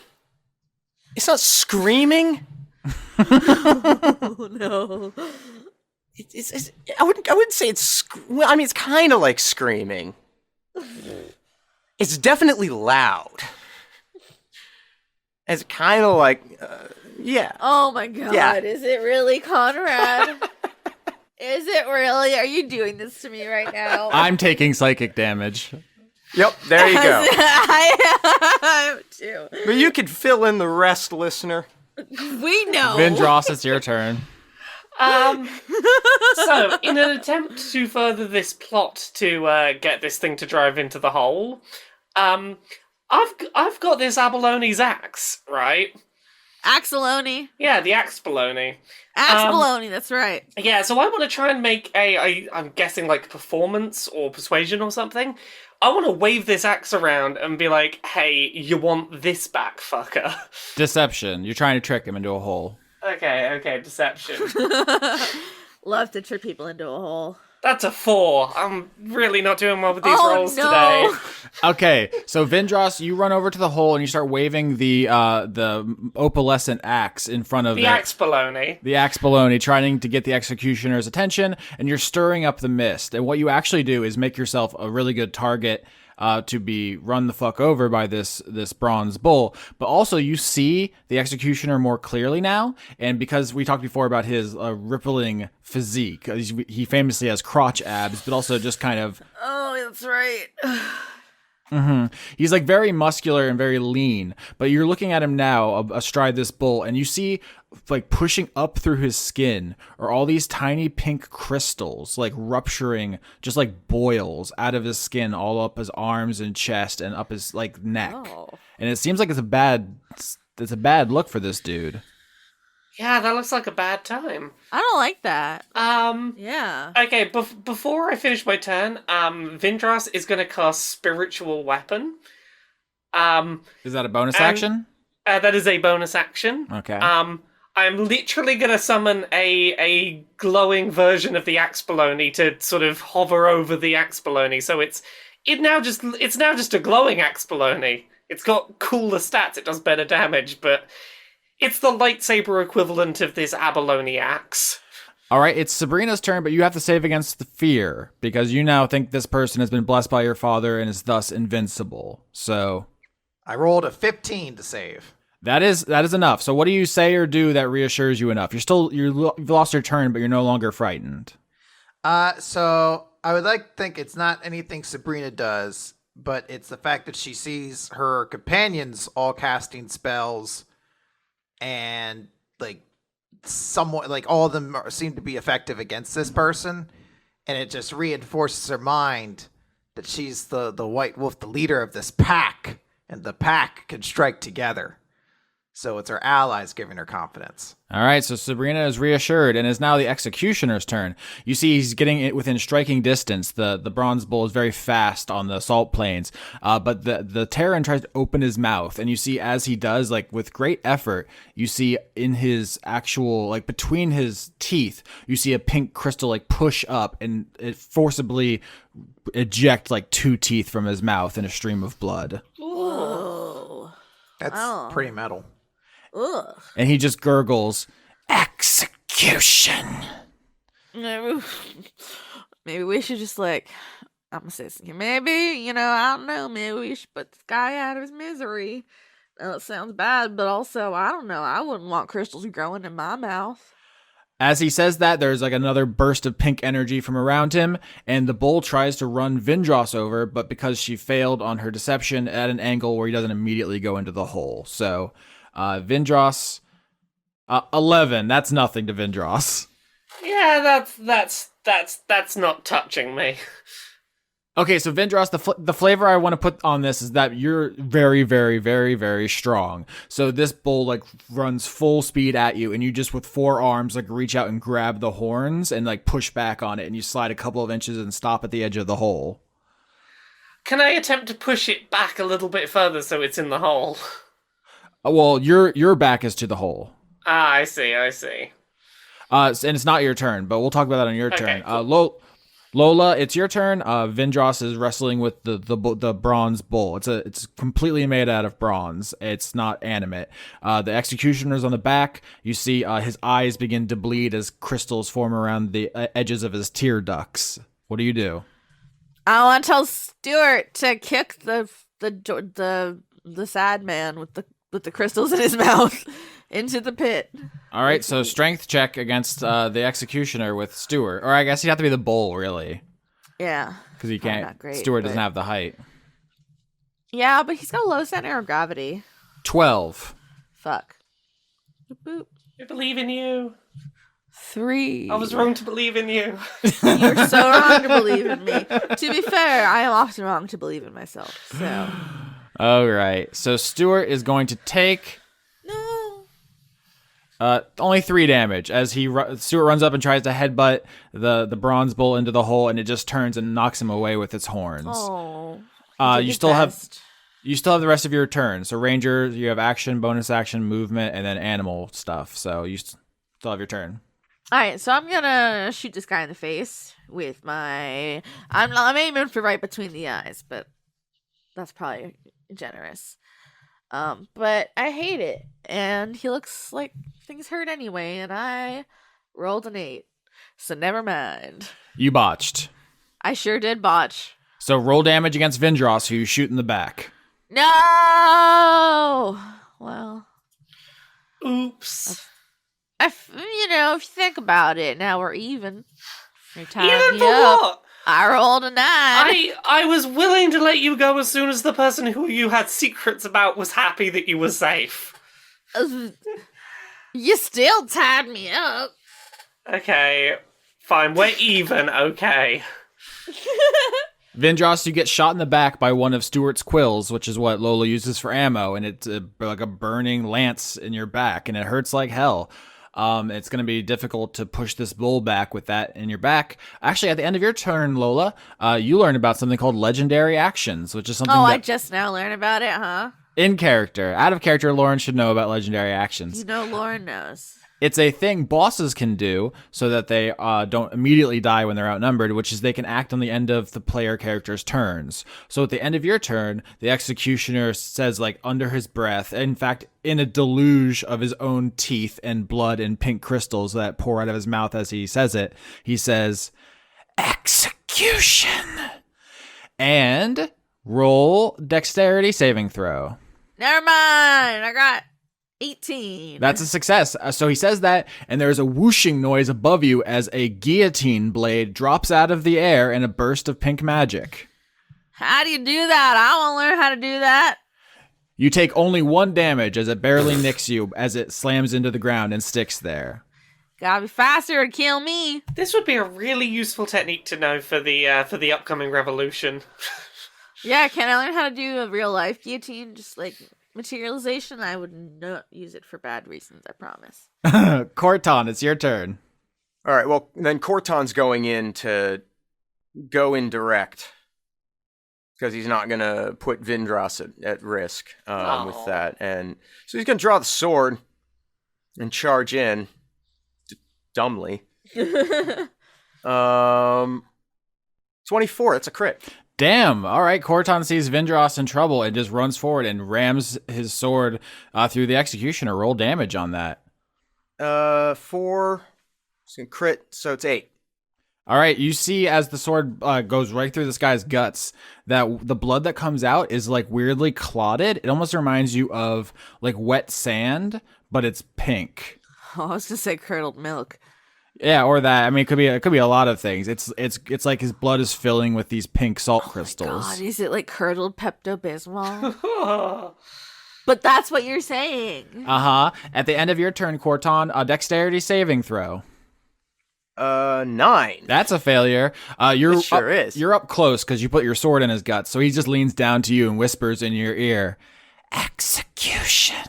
screaming. Oh, no. I wouldn't say it's... Well, I mean, it's kind of like screaming. It's definitely loud. It's kind of like... yeah. Oh, my God. Yeah. Is it really, Conrad? Is it really? Are you doing this to me right now? I'm taking psychic damage. Yep, there you go. I am too. But you could fill in the rest, listener. We know. Vindras, it's your turn. So, in an attempt to further this plot to get this thing to drive into the hole, I've got this abalone's axe, right? Axoloni. Yeah, the axe baloney. Axoloni, that's right. Yeah, so I want to try and make I'm guessing like performance or persuasion or something. I want to wave this axe around and be like, hey, you want this back, fucker? Deception. You're trying to trick him into a hole. Okay, deception. Love to trip people into a hole. That's a 4. I'm really not doing well with these Oh, rolls no. today. Okay, so Vindras, you run over to the hole and you start waving the opalescent axe in front of The axe baloney. the axe baloney, trying to get the executioner's attention, and you're stirring up the mist. And what you actually do is make yourself a really good target to be run the fuck over by this bronze bull. But also you see the executioner more clearly now, and because we talked before about his rippling physique, he famously has crotch abs, but also just kind of... Oh, that's right. He's like very muscular and very lean, but you're looking at him now astride this bull, and you see like pushing up through his skin are all these tiny pink crystals, like rupturing, just like boils out of his skin, all up his arms and chest and up his like neck. Oh. And it seems like it's a bad look for this dude. Yeah, that looks like a bad time. I don't like that. Yeah. Okay, before I finish my turn, Vindrass is going to cast Spiritual Weapon. Is that a bonus action? That is a bonus action. Okay. I'm literally going to summon a glowing version of the axe baloney to sort of hover over the axe baloney. So it's now just a glowing axe baloney. It's got cooler stats. It does better damage, but it's the lightsaber equivalent of this abalone axe. All right, it's Sabrina's turn, but you have to save against the fear because you now think this person has been blessed by your father and is thus invincible. So I rolled a 15 to save. that is enough. So what do you say or do that reassures you enough? You've lost your turn, but you're no longer frightened. So I would like to think it's not anything Sabrina does, but it's the fact that she sees her companions all casting spells, and like somewhat like all of them seem to be effective against this person, and it just reinforces her mind that she's the White Wolf, the leader of this pack, and the pack can strike together. So it's her allies giving her confidence. All right, so Sabrina is reassured, and is now the executioner's turn. You see he's getting it within striking distance. The bronze bull is very fast on the salt plains, but the Terran tries to open his mouth, and you see as he does, like with great effort, you see in his actual, like between his teeth, you see a pink crystal like push up, and it forcibly eject like 2 teeth from his mouth in a stream of blood. Whoa. That's pretty metal. Ugh. And he just gurgles, execution. Maybe we should just I'm gonna say something. Maybe, I don't know, maybe we should put this guy out of his misery. It sounds bad, but also, I don't know, I wouldn't want crystals growing in my mouth. As he says that, there's like another burst of pink energy from around him, and the bull tries to run Vindrass over, but because she failed on her deception at an angle where he doesn't immediately go into the hole. So, Vindrass, 11. That's nothing to Vindrass. Yeah, that's not touching me. Okay, so Vindrass, the flavor I want to put on this is that you're very, very, very, very strong. So this bull like runs full speed at you, and you just with 4 arms like reach out and grab the horns and like push back on it, and you slide a couple of inches and stop at the edge of the hole. Can I attempt to push it back a little bit further so it's in the hole? Well, your back is to the hole. Ah, I see. And it's not your turn, but we'll talk about that on your turn. Cool. Lola, it's your turn. Vindrass is wrestling with the bronze bull. It's completely made out of bronze. It's not animate. The executioner's on the back. You see his eyes begin to bleed as crystals form around the edges of his tear ducts. What do you do? I want to tell Stuart to kick the sad man with the crystals in his mouth into the pit. All right, so strength check against the executioner with Stuart. Or I guess he'd have to be the bull, really. Yeah. Because he Probably can't. not great, Stuart doesn't but- have the height. Yeah, but he's got a low center of gravity. 12. Fuck. Boop, boop. I believe in you. 3. I was wrong to believe in you. You're so wrong to believe in me. To be fair, I am often wrong to believe in myself. So. All right, so Stuart is going to take No. only 3 damage as Stuart runs up and tries to headbutt the bronze bull into the hole, and it just turns and knocks him away with its horns. Oh. You still have the rest of your turn. So Ranger, you have action, bonus action, movement, and then animal stuff. So you still have your turn. All right, so I'm gonna shoot this guy in the face with my. I'm aiming for right between the eyes, but that's probably generous. But I hate it, and he looks like things hurt anyway, and I rolled an 8, so never mind. You botched. I sure did botch. So roll damage against Vindrass, who you shoot in the back. No. Well, Oops. if you think about it, now we're even. You're tying Even me for up. what? I rolled a 9. I was willing to let you go as soon as the person who you had secrets about was happy that you were safe. You still tied me up. Okay, fine, we're even, okay. Vindrass, you get shot in the back by one of Stuart's quills, which is what Lola uses for ammo, and it's like a burning lance in your back, and it hurts like hell. It's going to be difficult to push this bull back with that in your back. Actually, at the end of your turn, Lola, you learn about something called legendary actions, which is something I that just now learned about it, huh? in character, out of character, Lauren should know about legendary actions. Lauren knows. It's a thing bosses can do so that they don't immediately die when they're outnumbered, which is they can act on the end of the player character's turns. So at the end of your turn, the executioner says, like, under his breath, in fact, in a deluge of his own teeth and blood and pink crystals that pour out of his mouth as he says it, he says, execution! And roll dexterity saving throw. Never mind. I got 18. That's a success. So he says that, and there's a whooshing noise above you as a guillotine blade drops out of the air in a burst of pink magic. How do you do that? I want to learn how to do that. You take only 1 damage as it barely nicks you as it slams into the ground and sticks there. Gotta be faster to kill me. This would be a really useful technique to know for the upcoming revolution. Yeah, can I learn how to do a real life guillotine? Just like materialization? I would not use it for bad reasons, I promise. Khorton, it's your turn. All right, well, then Khorton's going in to go in direct because he's not going to put Vindrass at risk with that. And so he's going to draw the sword and charge in dumbly. 24, that's a crit. Damn. All right. Khorton sees Vindrass in trouble and just runs forward and rams his sword through the executioner. Roll damage on that. 4, it's going to crit, so it's 8. All right. You see as the sword goes right through this guy's guts that the blood that comes out is like weirdly clotted. It almost reminds you of like wet sand, but it's pink. Oh, I was gonna say curdled milk. Yeah, or that. I mean, it could be a lot of things. It's like his blood is filling with these pink salt crystals. God, is it like curdled Pepto-Bismol? But that's what you're saying. At the end of your turn, Khorton, a dexterity saving throw. 9. That's a failure. It sure is. You're up close because you put your sword in his guts. So he just leans down to you and whispers in your ear, "Execution."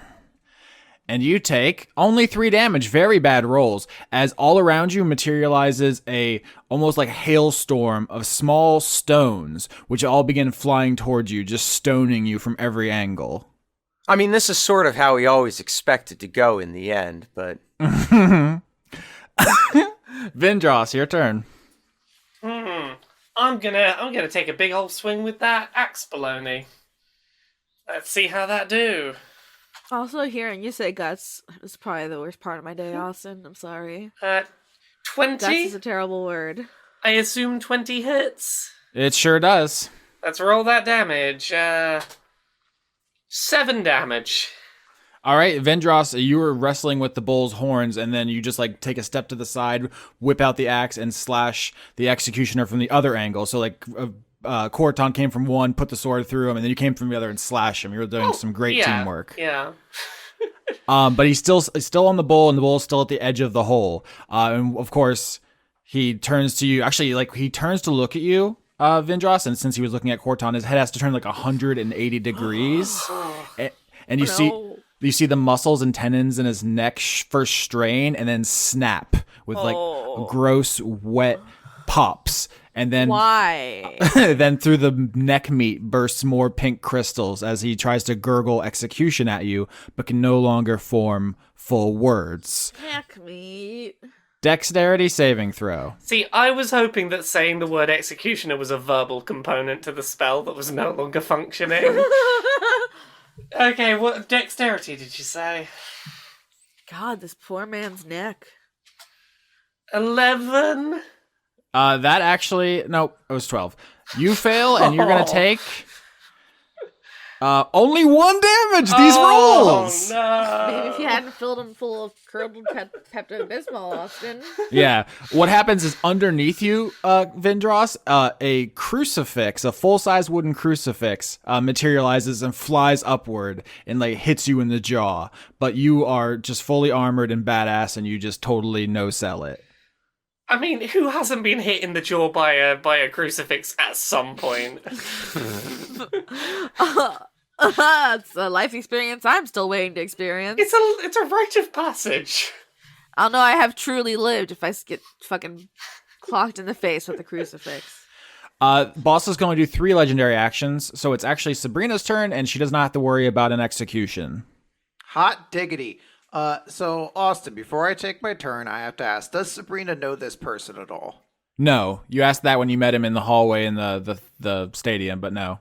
And you take only 3 damage, very bad rolls, as all around you materializes a almost like a hailstorm of small stones, which all begin flying towards you, just stoning you from every angle. I mean, this is sort of how we always expected to go in the end, but... Vindrass, your turn. I'm gonna take a big old swing with that axe baloney. Let's see how that do. Also, hearing you say guts is probably the worst part of my day, Austin. I'm sorry. 20? Guts is a terrible word. I assume 20 hits. It sure does. Let's roll that damage. 7 damage. All right, Vindrass, you were wrestling with the bull's horns, and then you just like take a step to the side, whip out the axe, and slash the executioner from the other angle. So like Khorton came from one, put the sword through him, and then you came from the other and slash him. You were doing some great teamwork. Yeah. But he's still on the bull, and the bull's still at the edge of the hole. And of course, he turns to you. Actually, like he turns to look at you, Vindrass, and since he was looking at Khorton, his head has to turn like 180 degrees, and you see. You see the muscles and tendons in his neck first strain and then snap with like gross, wet pops. And then why? Then through the neck meat bursts more pink crystals as he tries to gurgle execution at you, but can no longer form full words. Neck meat. Dexterity saving throw. See, I was hoping that saying the word executioner was a verbal component to the spell that was no longer functioning. Okay, what dexterity did you say? God, this poor man's neck. 11? That actually, no, it was 12. You fail, and you're going to take only 1 damage. These rolls. No. Maybe if you hadn't filled him full of curdled Pepto-Bismol, Austin. Yeah. What happens is underneath you, Vindrass, a crucifix, a full-size wooden crucifix, materializes and flies upward and like hits you in the jaw. But you are just fully armored and badass, and you just totally no-sell it. I mean, who hasn't been hit in the jaw by a crucifix at some point? It's a life experience I'm still waiting to experience. It's a rite of passage. I'll know I have truly lived if I get fucking clocked in the face with a crucifix. Boss is going to do 3 legendary actions, so it's actually Sabrina's turn, and she does not have to worry about an execution. Hot diggity. So Austin, before I take my turn, I have to ask, does Sabrina know this person at all? No, you asked that when you met him in the hallway in the stadium, but no.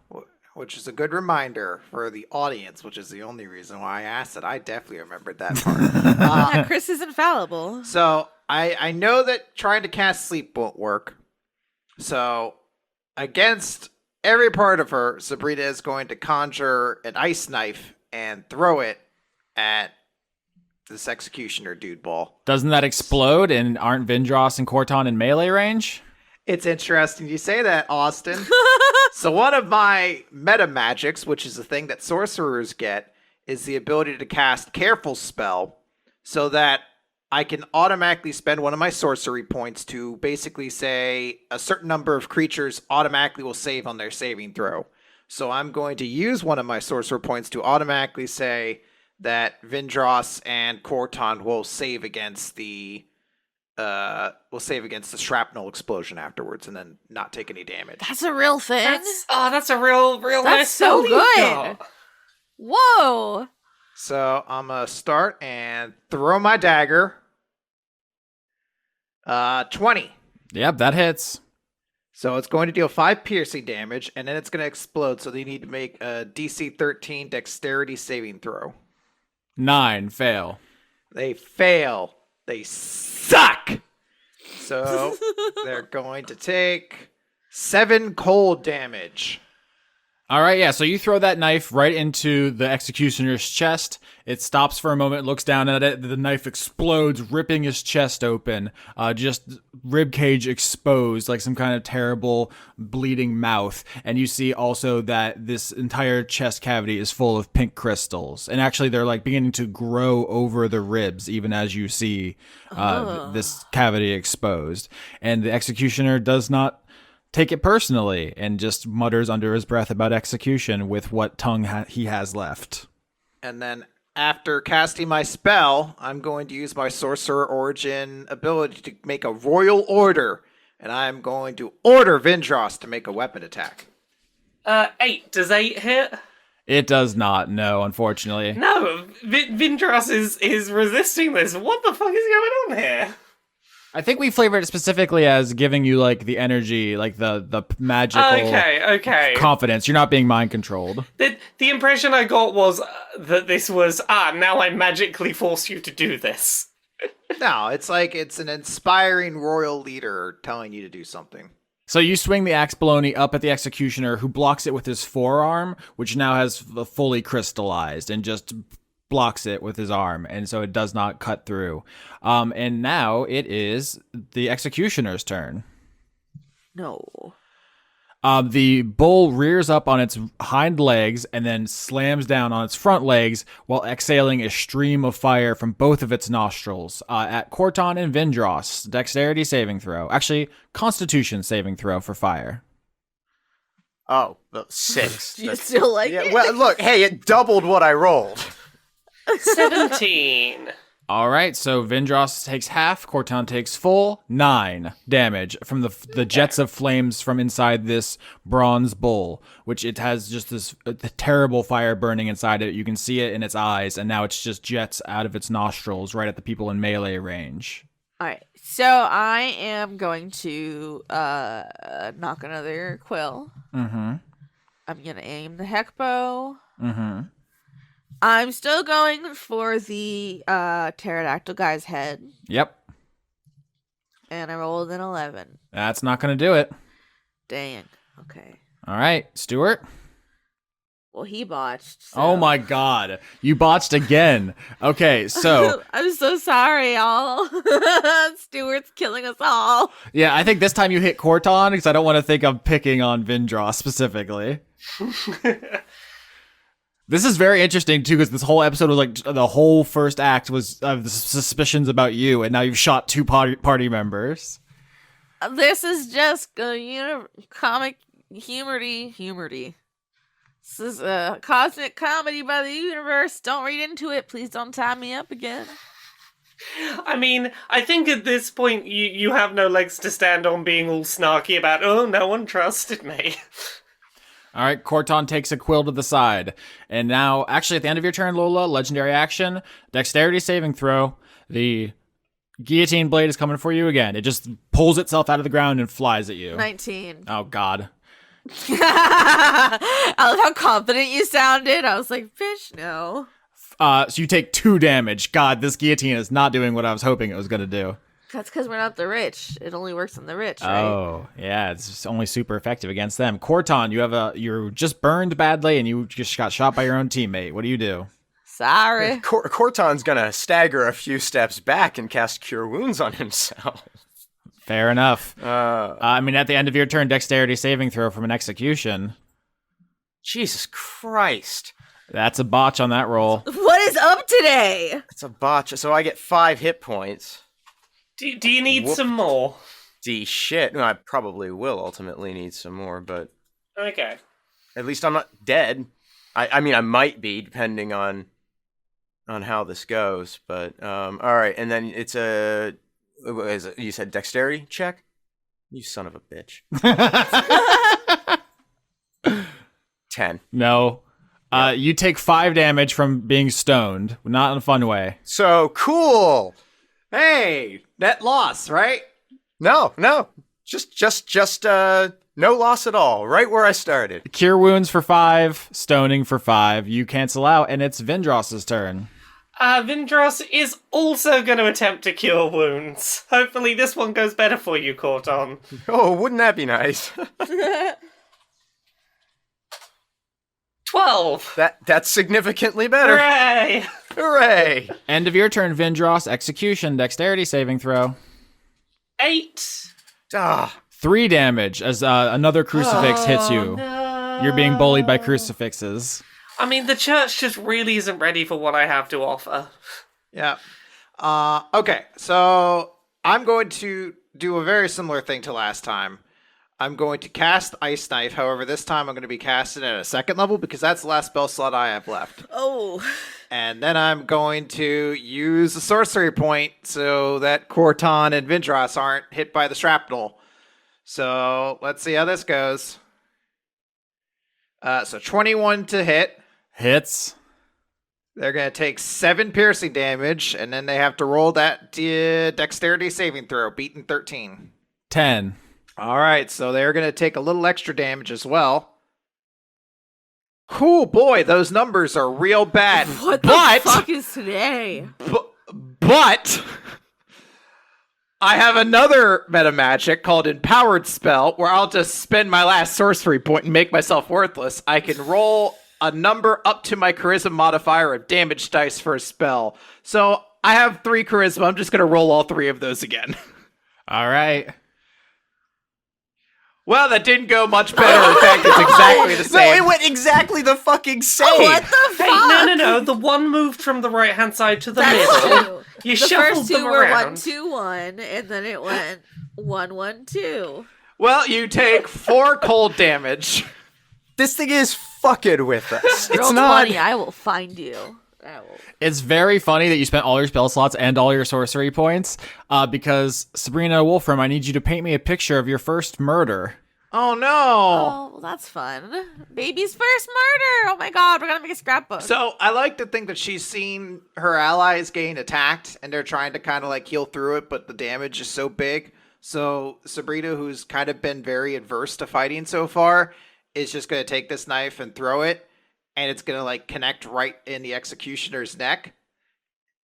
Which is a good reminder for the audience, which is the only reason why I asked it. I definitely remembered that part. Yeah, Chris is infallible. So I know that trying to cast sleep won't work. So against every part of her, Sabrina is going to conjure an ice knife and throw it at this executioner dude ball. Doesn't that explode, and aren't Vindrass and Khorton in melee range? It's interesting you say that, Austin. So one of my meta magics, which is a thing that sorcerers get, is the ability to cast Careful Spell, so that I can automatically spend one of my sorcery points to basically say a certain number of creatures automatically will save on their saving throw. So I'm going to use one of my sorcerer points to automatically say that Vindrass and Khorton will save against the shrapnel explosion afterwards, and then not take any damage. That's a real thing. That's a real That's nice so spell you've good. got. Whoa. So I'm gonna start and throw my dagger. 20. Yep, that hits. So it's going to deal 5 piercing damage, and then it's going to explode. So they need to make a DC 13 dexterity saving throw. 9, fail. They fail. They suck. So they're going to take 7 cold damage. All right, yeah. So you throw that knife right into the executioner's chest. It stops for a moment, looks down at it. The knife explodes, ripping his chest open. Just rib cage exposed, like some kind of terrible bleeding mouth. And you see also that this entire chest cavity is full of pink crystals. And actually, they're like beginning to grow over the ribs, even as you see this cavity exposed. And the executioner does not take it personally and just mutters under his breath about execution with what tongue he has left. And then after casting my spell, I'm going to use my sorcerer origin ability to make a royal order. And I'm going to order Vindrass to make a weapon attack. 8. Does 8 hit? It does not, no, unfortunately. No, Vindrass is resisting this. What the fuck is going on here? I think we flavored it specifically as giving you like the energy, like the magical Okay. confidence. You're not being mind controlled. The impression I got was that this was, now I magically force you to do this. No, it's like it's an inspiring royal leader telling you to do something. So you swing the axe baloney up at the executioner, who blocks it with his forearm, which now has fully crystallized, and just blocks it with his arm, and so it does not cut through. And now it is the executioner's turn. No. The bull rears up on its hind legs and then slams down on its front legs while exhaling a stream of fire from both of its nostrils at Khorton and Vindrass. Dexterity saving throw. Actually, Constitution saving throw for fire. Oh, 6. Do you still like it? Well, look, hey, it doubled what I rolled. 17. All right, so Vindrass takes half, Khorton takes full, 9 damage from the jets of flames from inside this bronze bull, which it has just this terrible fire burning inside it. You can see it in its eyes, and now it's just jets out of its nostrils right at the people in melee range. All right. So I am going to knock another quill. Mm-hmm. I'm going to aim the heck bow. Mm-hmm. I'm still going for the pterodactyl guy's head. Yep. And I rolled an 11. That's not going to do it. Dang. Okay. All right, Stuart. Well, he botched. So. Oh my god. You botched again. Okay, so I'm so sorry, y'all. Stuart's killing us all. yeah, I think this time you hit Khorton because I don't want to think I'm picking on Vindrass specifically. This is very interesting, too, because this whole episode was like the whole first act was the suspicions about you, and now you've shot 2 party members. This is just comic humor-y. This is a cosmic comedy by the universe. Don't read into it. Please don't tie me up again. I mean, I think at this point you have no legs to stand on being all snarky about, oh, no one trusted me. All right, Khorton takes a quill to the side. And now, actually, at the end of your turn, Lola, legendary action, dexterity saving throw. The guillotine blade is coming for you again. It just pulls itself out of the ground and flies at you. 19. Oh, God. I love how confident you sounded. I was like, bitch, no. So you take 2 damage. God, this guillotine is not doing what I was hoping it was going to do. That's because we're not the rich. It only works on the rich, right? Oh, yeah, it's just only super effective against them. Khorton, you're just burned badly and you just got shot by your own teammate. What do you do? Sorry. Khorton's gonna stagger a few steps back and cast Cure Wounds on himself. Fair enough. I mean, at the end of your turn, dexterity saving throw from an execution. Jesus Christ. That's a botch on that roll. What is up today? It's a botch. So I get 5 hit points. Do you need some more? Shit. No, I probably will ultimately need some more, but Okay. at least I'm not dead. I mean, I might be, depending on how this goes. But all right, and then it's you said dexterity check? You son of a bitch. 10. No. You take 5 damage from being stoned, not in a fun way. So cool. Hey, net loss, right? No, just no loss at all. Right where I started. Cure wounds for 5, stoning for 5. You cancel out, and it's Vindrass's turn. Vindrass is also going to attempt to cure wounds. Hopefully this one goes better for you, Khorton. Oh, wouldn't that be nice? 12. That's significantly better. Hooray! Hooray! End of your turn, Vindrass. Execution, dexterity saving throw. 8. Ah, 3 damage as another crucifix hits you. No. You're being bullied by crucifixes. I mean, the church just really isn't ready for what I have to offer. Yeah. Okay, so I'm going to do a very similar thing to last time. I'm going to cast Ice Knife. However, this time I'm going to be casting at a 2nd level because that's the last spell slot I have left. Oh. And then I'm going to use a sorcery point so that Khorton and Vindrass aren't hit by the shrapnel. So let's see how this goes. So 21 to hit. Hits. They're going to take 7 piercing damage, and then they have to roll that dexterity saving throw, beaten 13. 10. All right, so they're going to take a little extra damage as well. Oh boy, those numbers are real bad. What the fuck is today? But I have another meta magic called Empowered Spell where I'll just spend my last sorcery point and make myself worthless. I can roll a number up to my charisma modifier of damage dice for a spell. So I have 3 charisma. I'm just going to roll all 3 of those again. All right. Well, that didn't go much better. In fact, it's exactly the no, same. it went exactly the fucking same. Oh, what the Hey, fuck? no. The one moved from the right-hand side to the That's middle. true. You The shuffled first 2 them were around. 1-2-1, and then it went 1-1-2. Well, you take 4 cold damage. This thing is fucking with us. Roll It's not. 20, I will find you. I will. It's very funny that you spent all your spell slots and all your sorcery points because, Sabrina Wolfram, I need you to paint me a picture of your first murder. Oh, no. Oh, well, that's fun. Baby's first murder. Oh my god, we're gonna make a scrapbook. So I like to think that she's seen her allies getting attacked and they're trying to kind of like heal through it, but the damage is so big. So Sabrina, who's kind of been very adverse to fighting so far, is just going to take this knife and throw it, and it's going to like connect right in the executioner's neck.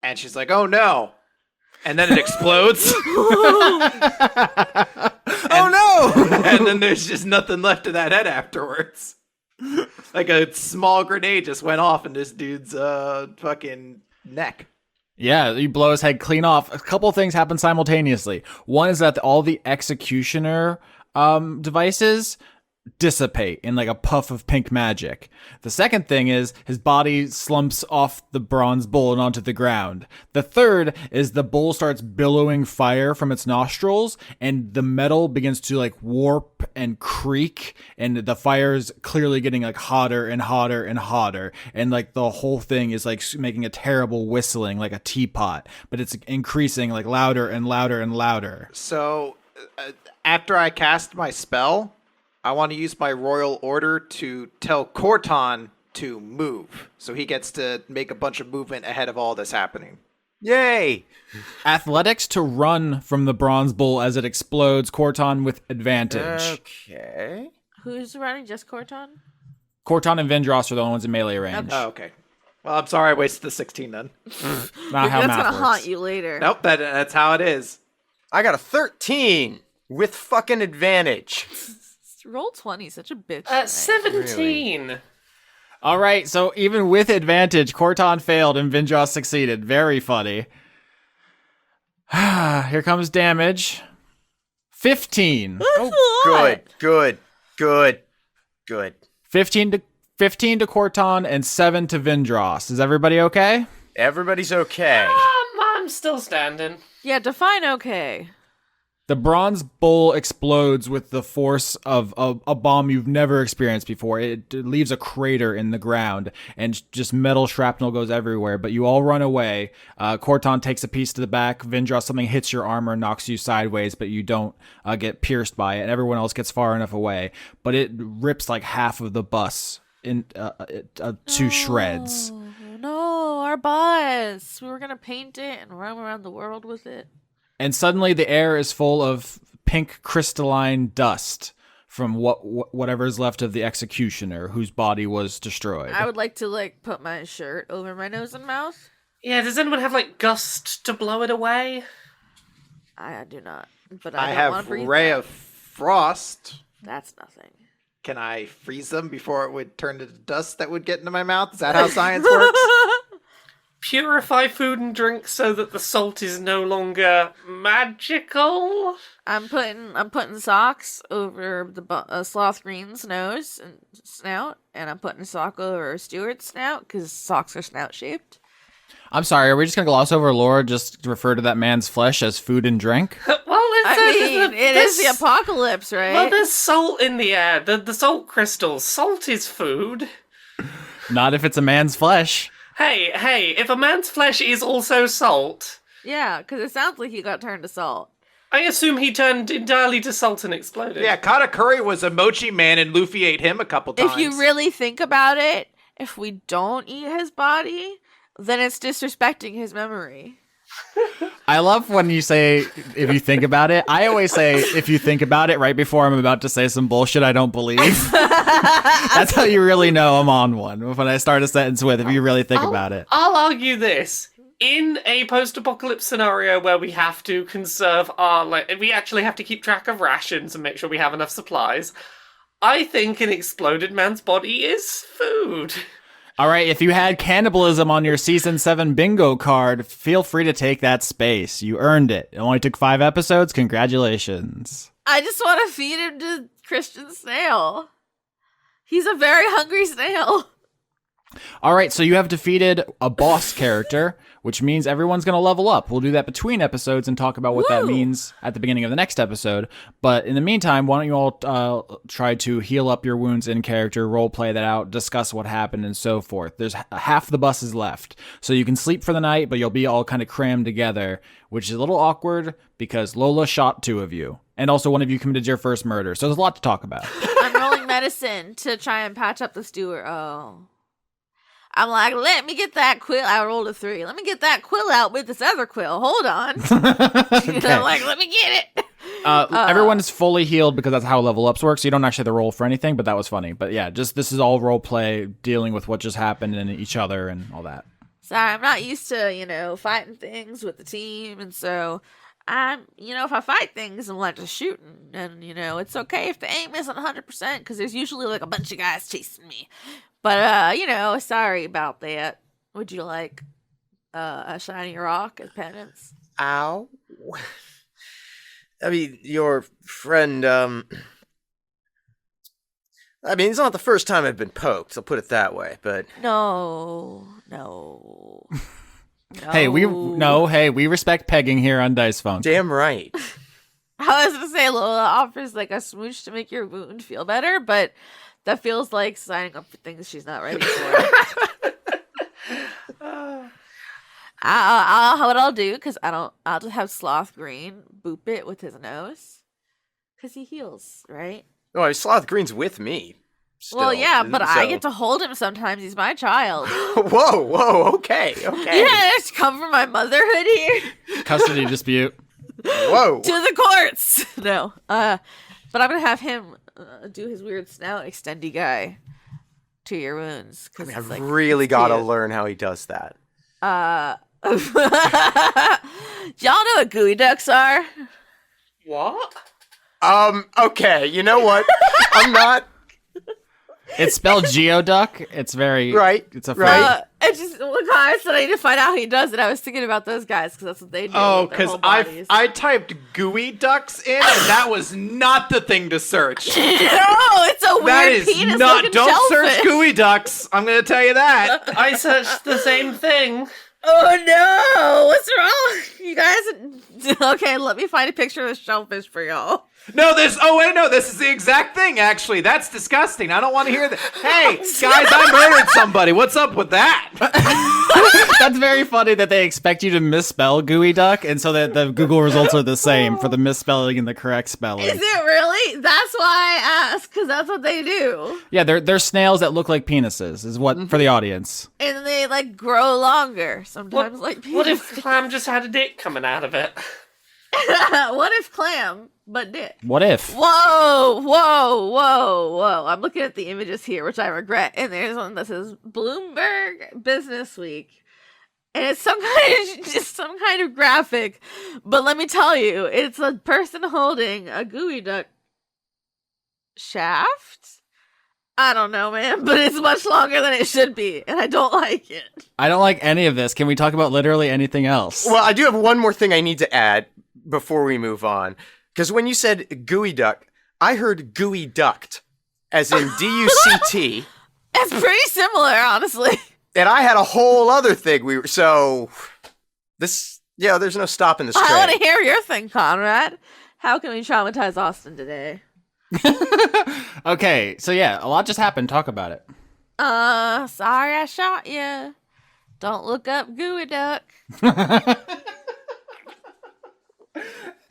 And she's like, oh no. And then it explodes. Oh no! And then there's just nothing left of that head afterwards. Like a small grenade just went off in this dude's fucking neck. Yeah, you blow his head clean off. A couple things happen simultaneously. One is that all the executioner devices dissipate in like a puff of pink magic. The second thing is his body slumps off the bronze bull and onto the ground. The third is the bull starts billowing fire from its nostrils and the metal begins to like warp and creak, and the fire's clearly getting like hotter and hotter and hotter, and like the whole thing is like making a terrible whistling like a teapot, but it's increasing like louder and louder and louder. So after I cast my spell, I want to use my royal order to tell Khorton to move. So he gets to make a bunch of movement ahead of all this happening. Yay! Athletics to run from the bronze bull as it explodes. Khorton with advantage. Okay. Who's running? Just Khorton? Khorton and Vindrass are the only ones in melee range. Oh, okay. Well, I'm sorry I wasted the 16 then. Not how That's math gonna works. haunt you later. Nope, that's how it is. I got a 13 with fucking advantage. Roll 20, such a bitch. 17. All right, so even with advantage, Khorton failed and Vindrass succeeded. Very funny. Here comes damage. 15. Oh, good. 15 to Khorton and 7 to Vindrass. Is everybody okay? Everybody's okay. I'm still standing. Yeah, define okay. The bronze bull explodes with the force of a bomb you've never experienced before. It leaves a crater in the ground, and just metal shrapnel goes everywhere, but you all run away. Khorton takes a piece to the back. Vindrass, something hits your armor and knocks you sideways, but you don't get pierced by it, and everyone else gets far enough away. But it rips like half of the bus to shreds. Oh, no, our bus. We were gonna paint it and roam around the world with it. And suddenly the air is full of pink crystalline dust from whatever's left of the executioner whose body was destroyed. I would like to put my shirt over my nose and mouth. Yeah, does anyone have gust to blow it away? I do not, but I I don't want have to breathe Ray that. of Frost. That's nothing. can I freeze them before it would turn to dust that would get into my mouth? Is that how science works? Purify food and drink so that the salt is no longer magical. I'm putting socks over the Sloth Green's nose and snout, and I'm putting a sock over Stuart's snout because socks are snout shaped. I'm sorry, are we just gonna gloss over lore? Just refer to that man's flesh as food and drink? It is the apocalypse, right? Well, there's salt in the air. The salt crystals. Salt is food. Not if it's a man's flesh. Hey, if a man's flesh is also salt, Yeah, because it sounds like he got turned to salt. I assume he turned entirely to salt and exploded. Yeah, Katakuri was a mochi man and Luffy ate him a couple times. If you really think about it, if we don't eat his body, then it's disrespecting his memory. I love when you say, if you think about it. I always say, if you think about it, right before I'm about to say some bullshit I don't believe. That's how you really know I'm on one. When I start a sentence with, if you really think about it. I'll argue this. In a post-apocalypse scenario where we have to conserve we actually have to keep track of rations and make sure we have enough supplies, I think an exploded man's body is food. All right, if you had cannibalism on your Season 7 bingo card, feel free to take that space. You earned it. It only took 5 episodes. Congratulations. I just want to feed him to Christian Snail. He's a very hungry snail. All right, so you have defeated a boss character, which means everyone's going to level up. We'll do that between episodes and talk about what that means at the beginning of the next episode. But in the meantime, why don't you all try to heal up your wounds in character, role play that out, discuss what happened, and so forth. There's half the buses left, so you can sleep for the night, but you'll be all kind of crammed together, which is a little awkward because Lola shot 2 of you. And also one of you committed your first murder, so there's a lot to talk about. I'm rolling medicine to try and patch up the Stewart. Oh. I'm like, let me get that quill. I rolled a 3. Let me get that quill out with this other quill. Hold on. Okay. I'm like, let me get it. Everyone is fully healed because that's how level ups work, so you don't actually have to roll for anything, but that was funny. But yeah, just this is all role play, dealing with what just happened and each other and all that. Sorry, I'm not used to, fighting things with the team. And so if I fight things, I'm like just shooting. And, it's okay if the aim isn't 100% because there's usually like a bunch of guys chasing me. But, sorry about that. Would you like a shiny rock as penance? Ow. I mean, your friend, it's not the first time I've been poked, I'll put it that way, but... No. Hey, we respect pegging here on Dice Funk. Damn right. I was going to say Lola offers like a smooch to make your wound feel better, but... that feels like signing up for things she's not ready for. What I'll do, because I'll just have Sloth Green boop it with his nose. Because he heals, right? Oh, Sloth Green's with me. Still, well, yeah, but so... I get to hold him sometimes. He's my child. Whoa, okay. Yeah, just come from my motherhood here. Custody dispute. Whoa. To the courts. No. But I'm going to have him... do his weird snout extendy guy to your wounds. I've really got to learn how he does that. Do y'all know what gooey ducks are? What? Okay, you know what? I'm not... It's spelled Geoduck. It's very... Right. It's a right. It's just when I said I need to find out how he does it, I was thinking about those guys because that's what they do. Oh, because I typed gooey ducks in, and that was not the thing to search. No, it's a weird that is penis not. Don't shellfish. search gooey ducks. I'm gonna tell you that. I searched the same thing. Oh no! What's wrong? You guys... Okay, let me find a picture of the shellfish for y'all. No, this is the exact thing, actually. That's disgusting. I don't want to hear that. Hey, guys, I murdered somebody. What's up with that? That's very funny that they expect you to misspell gooey duck, and so that the Google results are the same for the misspelling and the correct spelling. Is it really? That's why I asked, because that's what they do. Yeah, they're snails that look like penises, is what for the audience. And they, grow longer, sometimes like penises. What if Clam just had a dick coming out of it? What if Clam, but dick? What if? Whoa. I'm looking at the images here, which I regret. And there's one that says Bloomberg Business Week. And it's some kind of graphic. But let me tell you, it's a person holding a gooey duck shaft I don't know, man, but it's much longer than it should be, and I don't like it. I don't like any of this. Can we talk about literally anything else? Well, I do have one more thing I need to add before we move on. Because when you said gooey duck, I heard gooey duct, as in D-U-C-T. It's pretty similar, honestly. And I had a whole other thing. There's no stopping this train. I want to hear your thing, Conrad. How can we traumatize Austin today? Okay, so yeah, a lot just happened. Talk about it. Sorry I shot you. Don't look up gooey duck.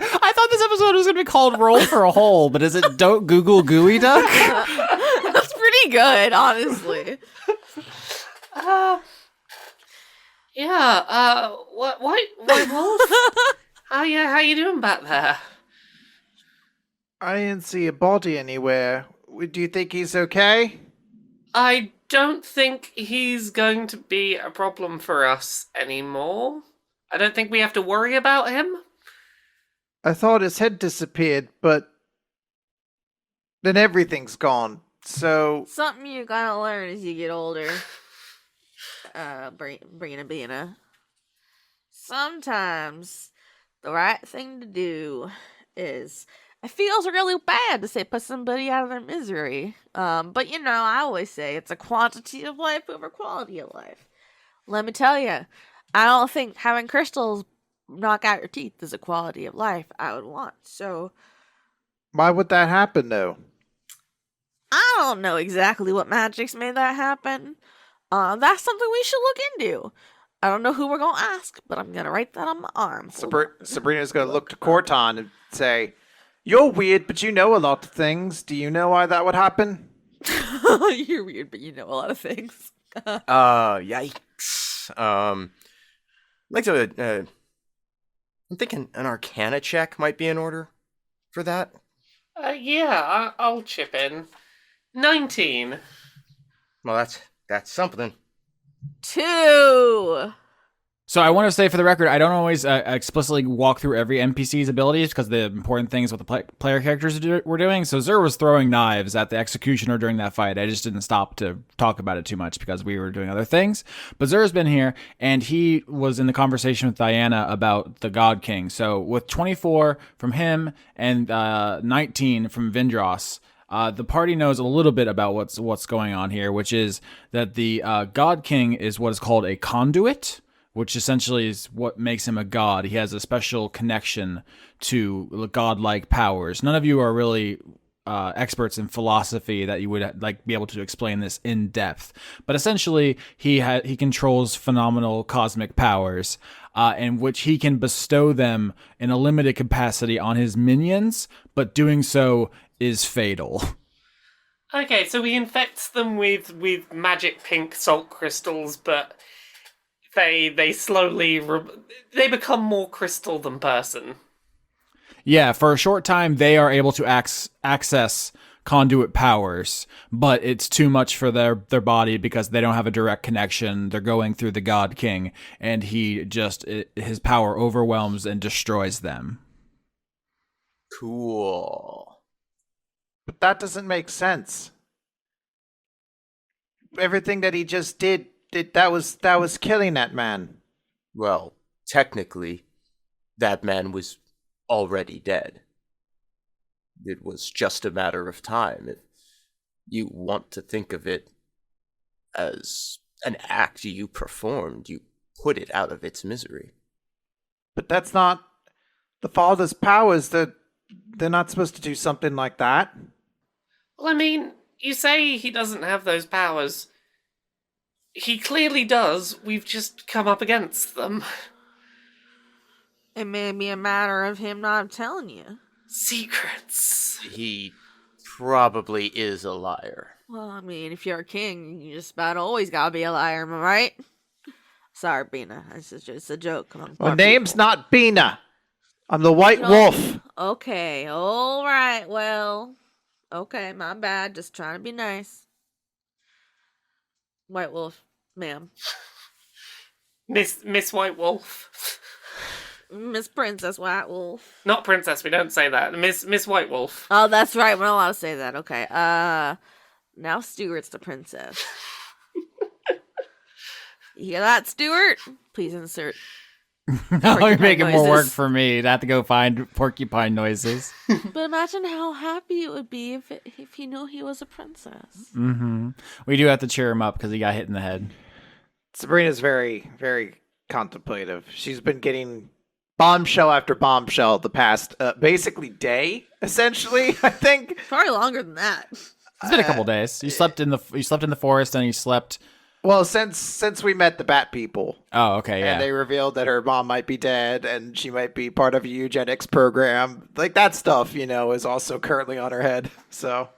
I thought this episode was going to be called Roll for a Hole, but is it Don't Google Gooey Duck? That's pretty good, honestly. What, Wolf? How you doing back there? I didn't see a body anywhere. Do you think he's okay? I don't think he's going to be a problem for us anymore. I don't think we have to worry about him. I thought his head disappeared, but then everything's gone. So Something you gotta learn as you get older. Bina. Sometimes the right thing to do is, it feels really bad to say put somebody out of their misery. But I always say it's a quantity of life over quality of life. Let me tell you, I don't think having crystals knock out your teeth is a quality of life I would want. So why would that happen, though? I don't know exactly what magics made that happen. That's something we should look into. I don't know who we're gonna ask, but I'm gonna write that on my arm. Sabrina's gonna look to Khorton and say, "You're weird, but you know a lot of things. Do you know why that would happen?" You're weird, but you know a lot of things. Yikes. I'd like to, I'm thinking an Arcana check might be in order for that. I'll chip in. 19. Well, that's something. 2. So I want to say for the record, I don't always explicitly walk through every NPC's abilities because the important things what the player characters were doing. So Zur was throwing knives at the executioner during that fight. I just didn't stop to talk about it too much because we were doing other things. But Zur's been here, and he was in the conversation with Diana about the God King. So with 24 from him and 19 from Vindrass, the party knows a little bit about what's going on here, which is that the God King is what is called a conduit, which essentially is what makes him a god. He has a special connection to godlike powers. None of you are really experts in philosophy that you would be able to explain this in depth. But essentially, he controls phenomenal cosmic powers, in which he can bestow them in a limited capacity on his minions, but doing so is fatal. Okay, so he infects them with magic pink salt crystals, but they slowly they become more crystal than person. Yeah, for a short time they are able to access conduit powers, but it's too much for their body because they don't have a direct connection. They're going through the God King, and his power overwhelms and destroys them. Cool. But that doesn't make sense. Everything that he just did that was killing that man. Well, technically, that man was already dead. It was just a matter of time. If you want to think of it as an act you performed, you put it out of its misery. But that's not the Father's powers. They're not supposed to do something like that. Well, I mean, you say he doesn't have those powers. He clearly does. We've just come up against them. It may be a matter of him not telling you. Secrets. He probably is a liar. Well, I mean, if you're a king, you just about always gotta be a liar, am I right? Sorry, Bina. It's just a joke. Come on. My name's not Bina. I'm the White Wolf. Okay, alright, well. Okay, my bad. Just trying to be nice. White Wolf, ma'am. Miss White Wolf. Miss Princess White Wolf. Not princess, we don't say that. Miss White Wolf. Oh, that's right. We're not allowed to say that. Okay. Now Stuart's the princess. You hear that, Stuart? Please insert. Now you're making more work noises. for me to have to go find porcupine noises. But imagine how happy it would be if he knew he was a princess. Mm-hmm. We do have to cheer him up because he got hit in the head. Sabrina's very, very contemplative. She's been getting bombshell after bombshell the past basically day, essentially. I think Probably longer than that. It's been a couple days. You slept in the forest, and you slept. Well, since we met the Bat people, Oh, okay, yeah. and they revealed that her mom might be dead and she might be part of a eugenics program, like that stuff, is also currently on her head. So,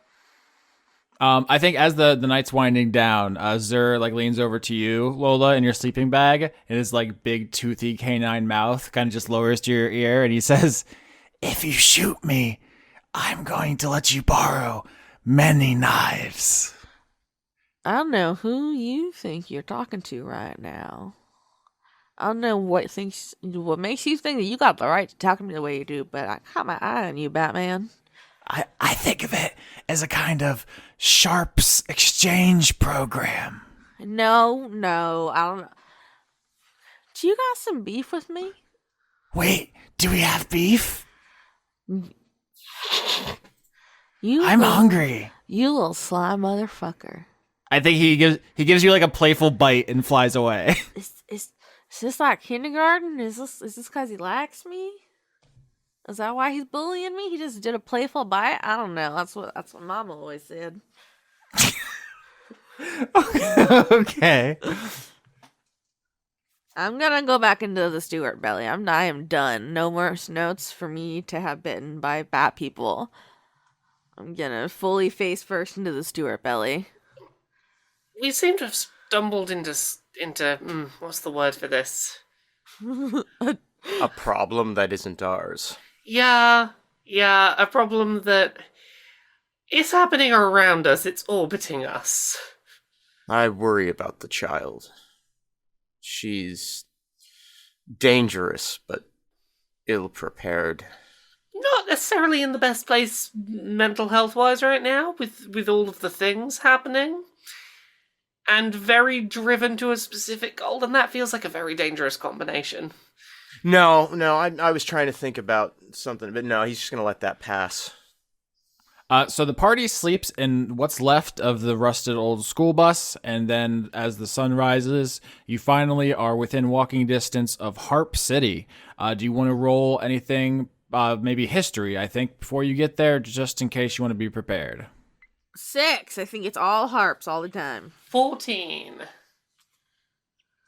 I think as the night's winding down, Zur leans over to you, Lola, in your sleeping bag, and his big toothy canine mouth kind of just lowers to your ear, and he says, "If you shoot me, I'm going to let you borrow many knives." I don't know who you think you're talking to right now. I don't know what makes you think that you got the right to talk to me the way you do, but I got my eye on you, Batman. I think of it as a kind of sharps exchange program. No, I don't know. Do you got some beef with me? Wait, do we have beef? I'm hungry. You little sly motherfucker. I think he gives you a playful bite and flies away. Is this like kindergarten? Is this because he likes me? Is that why he's bullying me? He just did a playful bite? I don't know. That's what Mama always said. Okay. I'm gonna go back into the Stuart belly. I am done. No more notes for me to have bitten by bat people. I'm gonna fully face first into the Stuart belly. We seem to have stumbled into what's the word for this? A problem that isn't ours. Yeah, a problem that is happening around us. It's orbiting us. I worry about the child. She's dangerous, but ill-prepared. Not necessarily in the best place mental health-wise right now, with all of the things happening. And very driven to a specific goal, and that feels like a very dangerous combination. No, I was trying to think about something, but no, he's just going to let that pass. So the party sleeps in what's left of the rusted old school bus, and then as the sun rises, you finally are within walking distance of Harpe City. Do you want to roll anything, maybe history, I think, before you get there, just in case you want to be prepared? 6. I think it's all harps all the time. 14.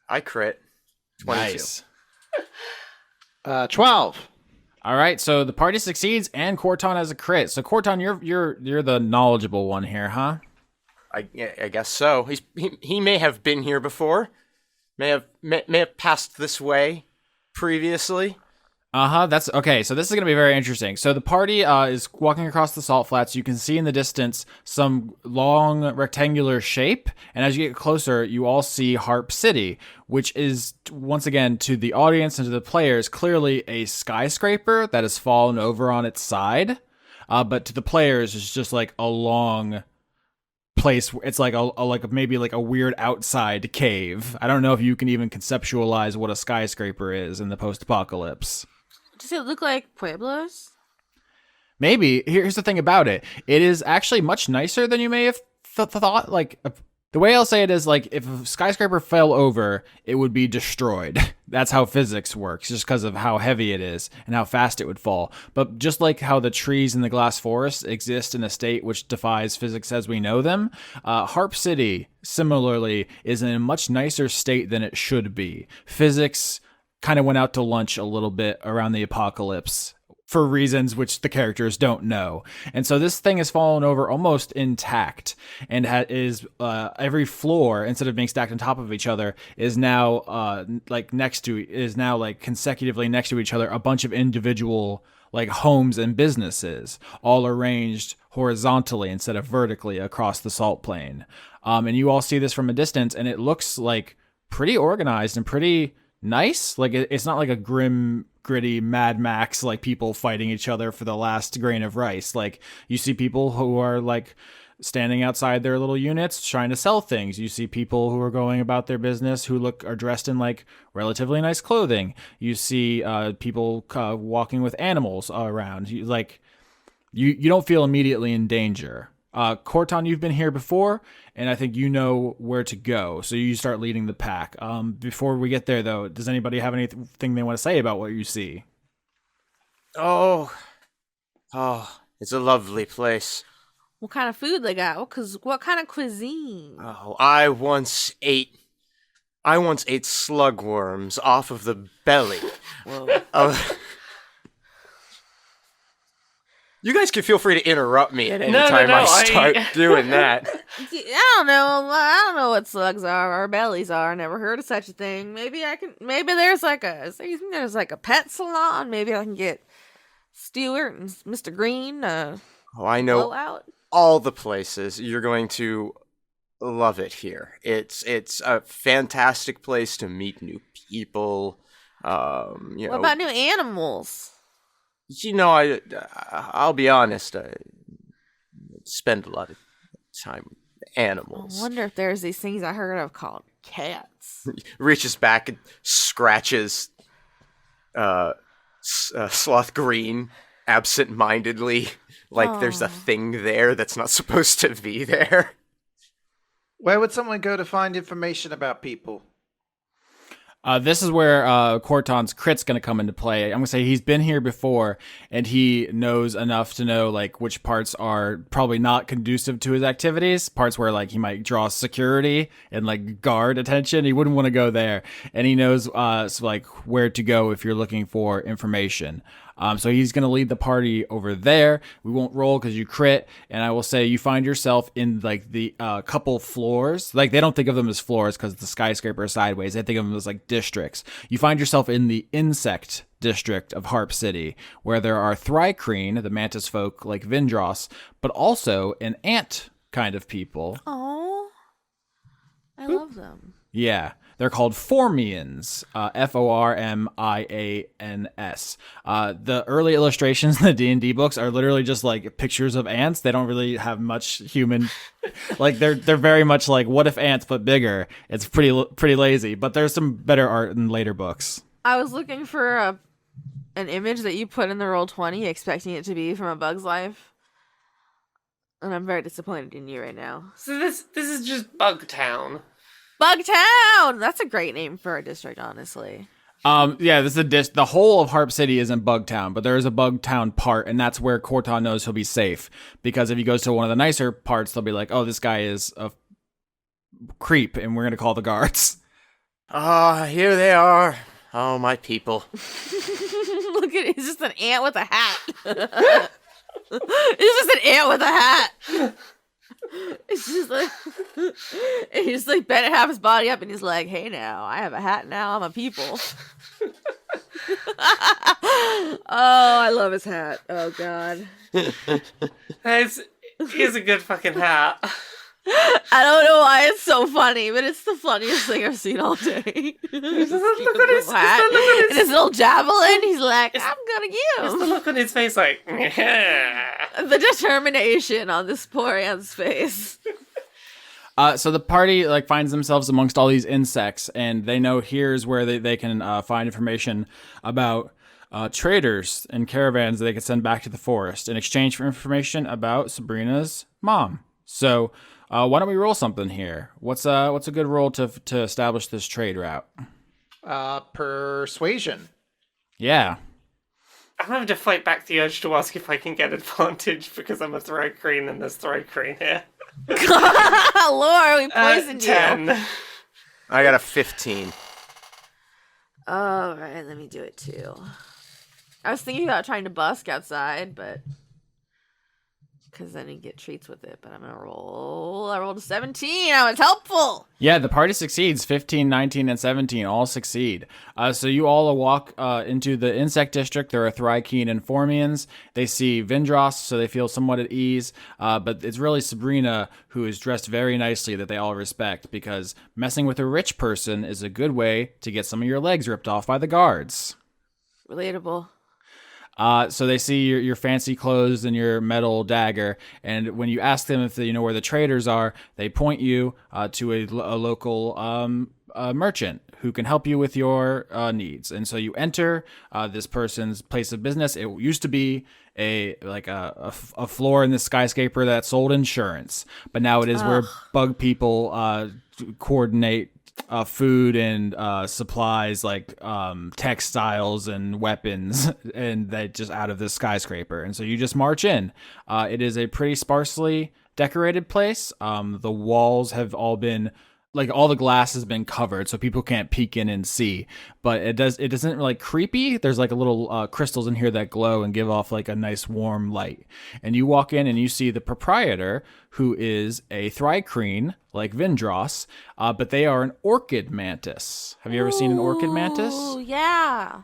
I crit. 22. Nice. 12. All right, so the party succeeds, and Khorton has a crit. So Khorton, you're the knowledgeable one here, huh? I guess so. He may have been here before. May have passed this way previously. That's okay. So this is going to be very interesting. So the party is walking across the salt flats. You can see in the distance some long rectangular shape. And as you get closer, you all see Harpe City, which is, once again, to the audience and to the players, clearly a skyscraper that has fallen over on its side. But to the players, it's just like a long place. It's like maybe a weird outside cave. I don't know if you can even conceptualize what a skyscraper is in the post-apocalypse. Does it look like Pueblos? Maybe. Here's the thing about it. It is actually much nicer than you may have thought. The way I'll say it is, if a skyscraper fell over, it would be destroyed. That's how physics works, just because of how heavy it is and how fast it would fall. But just like how the trees in the glass forest exist in a state which defies physics as we know them, Harpe City, similarly, is in a much nicer state than it should be. Physics kind of went out to lunch a little bit around the apocalypse for reasons which the characters don't know. And so this thing has fallen over almost intact and is every floor, instead of being stacked on top of each other, is now consecutively next to each other, a bunch of individual homes and businesses, all arranged horizontally instead of vertically across the salt plain. And you all see this from a distance, and it looks pretty organized and pretty nice. It's not like a grim, gritty Mad Max, people fighting each other for the last grain of rice. You see people who are standing outside their little units trying to sell things. You see people who are going about their business who are dressed in like relatively nice clothing. You see people walking with animals around. You don't feel immediately in danger. Khorton, you've been here before, and I think you know where to go. So you start leading the pack. Before we get there, though, does anybody have anything they want to say about what you see? Oh, it's a lovely place. What kind of food they got? What kind of cuisine? Oh, I once ate slugworms off of the belly. Whoa. You guys can feel free to interrupt me at any No, time no, I start doing that. I don't know. I don't know what slugs are or bellies are. I never heard of such a thing. Maybe there's like a pet salon. Maybe I can get Stewart and Mr. Green. Oh, I know Blowout. all the places. You're going to love it here. It's a fantastic place to meet new people. What about new animals? I'll be honest. I spend a lot of time with animals. I wonder if there's these things I heard of called cats. Reaches back and scratches Sloth Green absent-mindedly, like there's a thing there that's not supposed to be there. Where would someone go to find information about people? This is where Khorton's crit's going to come into play. I'm going to say he's been here before, and he knows enough to know like which parts are probably not conducive to his activities. Parts where like he might draw security and like guard attention. He wouldn't want to go there, and he knows like where to go if you're looking for information. So he's going to lead the party over there. We won't roll because you crit. And I will say you find yourself in like the couple floors. Like they don't think of them as floors because the skyscraper is sideways. They think of them as like districts. You find yourself in the insect district of Harpe City, where there are thrycreen, the mantis folk like Vindrass, but also an ant kind of people. Oh, I love them. Yeah. They're called Formians, Formians. The early illustrations in the D&D books are literally just like pictures of ants. They don't really have much human, like they're very much like what if ants but bigger. It's pretty lazy, but there's some better art in later books. I was looking for an image that you put in the Roll20, expecting it to be from A Bug's Life, and I'm very disappointed in you right now. So this is just Bugtown. Bugtown! That's a great name for a district, honestly. Yeah, this is the whole of Harpe City is in Bugtown, but there is a Bugtown part, and that's where Khorton knows he'll be safe. Because if he goes to one of the nicer parts, they'll be like, "Oh, this guy is a creep," and we're gonna call the guards. Here they are. Oh, my people. Look at it. It's just an ant with a hat. It's just an ant with a hat. It's just like he's like bent half his body up and he's like, "Hey now, I have a hat now, I'm a people." Oh, I love his hat. Oh god. He's a good fucking hat. I don't know why it's so funny, but it's the funniest thing I've seen all day. Look at his hat. And his little javelin, he's like, "I'm gonna It's the give." look on his face like, yeah. The determination on this poor ant's face. So the party like finds themselves amongst all these insects, and they know here's where they can find information about traders and caravans that they can send back to the forest in exchange for information about Sabrina's mom. So why don't we roll something here? What's a good roll to establish this trade route? Persuasion. Yeah. I'm having to fight back the urge to ask if I can get advantage because I'm a thrycreen and there's thrycreen here. Lord, we poisoned you. 10. I got a 15. All right, let me do it too. I was thinking about trying to busk outside, but because I didn't get treats with it. But I'm gonna roll. I rolled a 17. I was helpful. Yeah, the party succeeds. 15, 19, and 17 all succeed. So you all walk into the insect district. There are Thrycreen and Formians. They see Vindrass, so they feel somewhat at ease. But it's really Sabrina who is dressed very nicely that they all respect, because messing with a rich person is a good way to get some of your legs ripped off by the guards. Relatable. So they see your fancy clothes and your metal dagger, and when you ask them if they know where the traders are, they point you to a local merchant who can help you with your needs. And so you enter this person's place of business. It used to be a floor in the skyscraper that sold insurance, but now it is where bug people coordinate food and supplies like textiles and weapons, and they just out of this skyscraper. And so you just march in. It is a pretty sparsely decorated place. The walls have all been all the glass has been covered, so people can't peek in and see. But it doesn't like creepy. There's like a little crystals in here that glow and give off like a nice warm light. And you walk in and you see the proprietor, who is a thrycreen like Vindrass, but they are an orchid mantis. Have you ever seen an orchid mantis? Oh, yeah.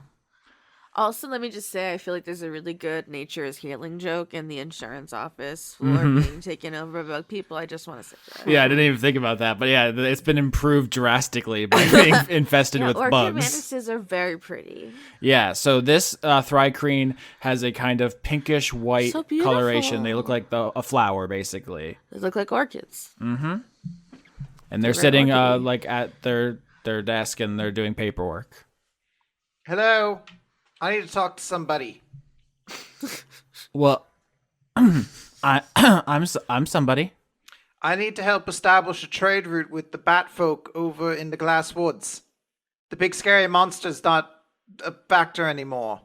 Also, let me just say, I feel like there's a really good nature is healing joke in the insurance office for being taken over by bug people. I just want to say that. Yeah, I didn't even think about that. But yeah, it's been improved drastically by being infested with orchid bugs. mantises are very pretty. Yeah, so this thrycreen has a kind of pinkish white So beautiful. coloration. They look like a flower, basically. They look like orchids. And they're Very sitting orchidy. like at their desk and they're doing paperwork. Hello. I need to talk to somebody. Well, I'm somebody. I need to help establish a trade route with the bat folk over in the Glass Woods. The big scary monster's not a factor anymore.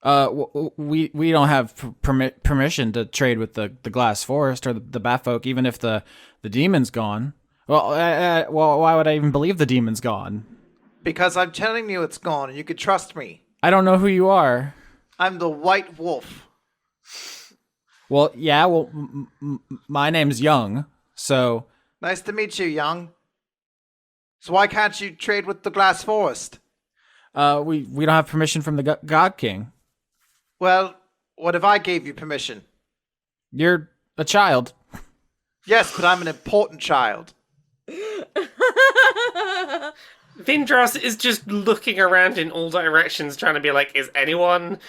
We don't have permission to trade with the Glass Forest or the Batfolk, even if the demon's gone. Well, why would I even believe the demon's gone? Because I'm telling you it's gone, and you can trust me. I don't know who you are. I'm the White Wolf. Well, yeah. Well, my name's Young, so. Nice to meet you, Young. So why can't you trade with the Glass Forest? We don't have permission from the God King. Well, what if I gave you permission? You're a child. Yes, but I'm an important child. Vindrass is just looking around in all directions, trying to be like, is anyone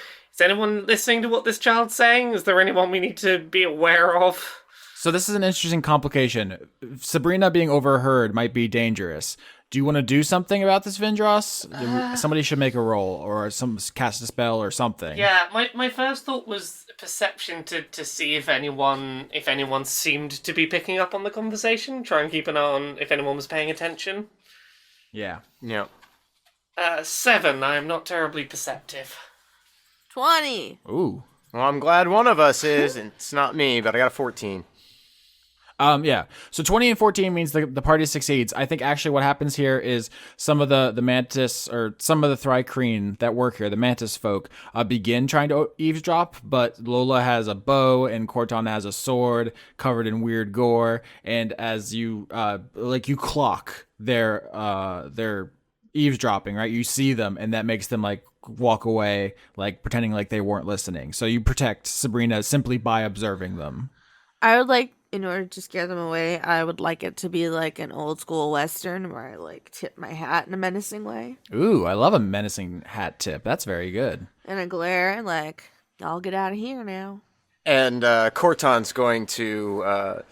listening to what this child's saying? Is there anyone we need to be aware of? So this is an interesting complication. Sabrina being overheard might be dangerous. Do you want to do something about this, Vindrass? Somebody should make a roll or cast a spell or something. Yeah, my first thought was perception to see if anyone seemed to be picking up on the conversation. Try and keep an eye on if anyone was paying attention. Yeah. 7. I am not terribly perceptive. 20. Ooh. Well, I'm glad one of us is, and it's not me, but I got a 14. Yeah. So 20 and 14 means the party succeeds. I think actually what happens here is some of the mantis or some of the thrycreen that work here, the mantis folk, begin trying to eavesdrop, but Lola has a bow and Khorton has a sword covered in weird gore, and as you you clock their eavesdropping, right? You see them and that makes them like walk away, like pretending like they weren't listening. So you protect Sabrina simply by observing them. I would like, in order to scare them away, I would like it to be like an old school Western where I like tip my hat in a menacing way. Ooh, I love a menacing hat tip. That's very good. And a glare, like, I'll get out of here now. And Khorton's going to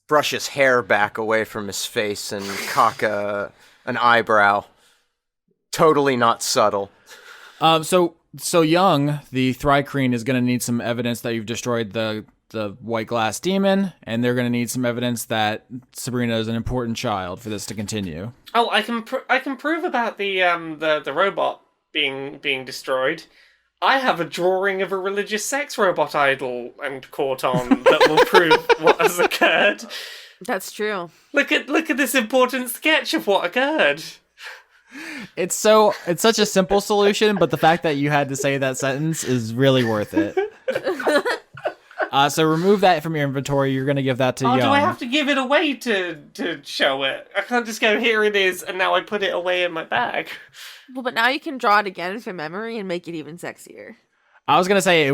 brush his hair back away from his face and cock an eyebrow. Totally not subtle. So Young, the thrycreen, is going to need some evidence that you've destroyed the white glass demon, and they're going to need some evidence that Sabrina is an important child for this to continue. Oh, I can prove about the robot being destroyed. I have a drawing of a religious sex robot idol and Khorton that will prove what has occurred. That's true. Look at this important sketch of what occurred. It's such a simple solution, but the fact that you had to say that sentence is really worth it. So remove that from your inventory. You're going to give that to Young. Do I have to give it away to show it? I can't just go, here it is, and now I put it away in my bag. Well, but now you can draw it again from memory and make it even sexier. I was going to say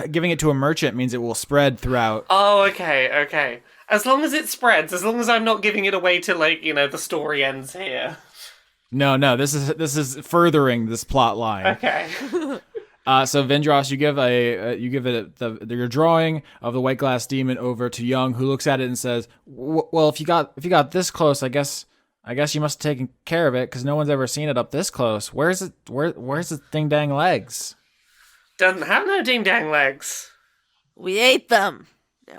giving it to a merchant means it will spread throughout. Oh, okay. As long as it spreads, as long as I'm not giving it away to, the story ends here. No, this is furthering this plot line. Okay. So Vindrass, you give your drawing of the white glass demon over to Young, who looks at it and says, "Well, if you got this close, I guess you must have taken care of it because no one's ever seen it up this close. Where's it? Where's the ding dang legs? Doesn't have no ding dang legs. We ate them.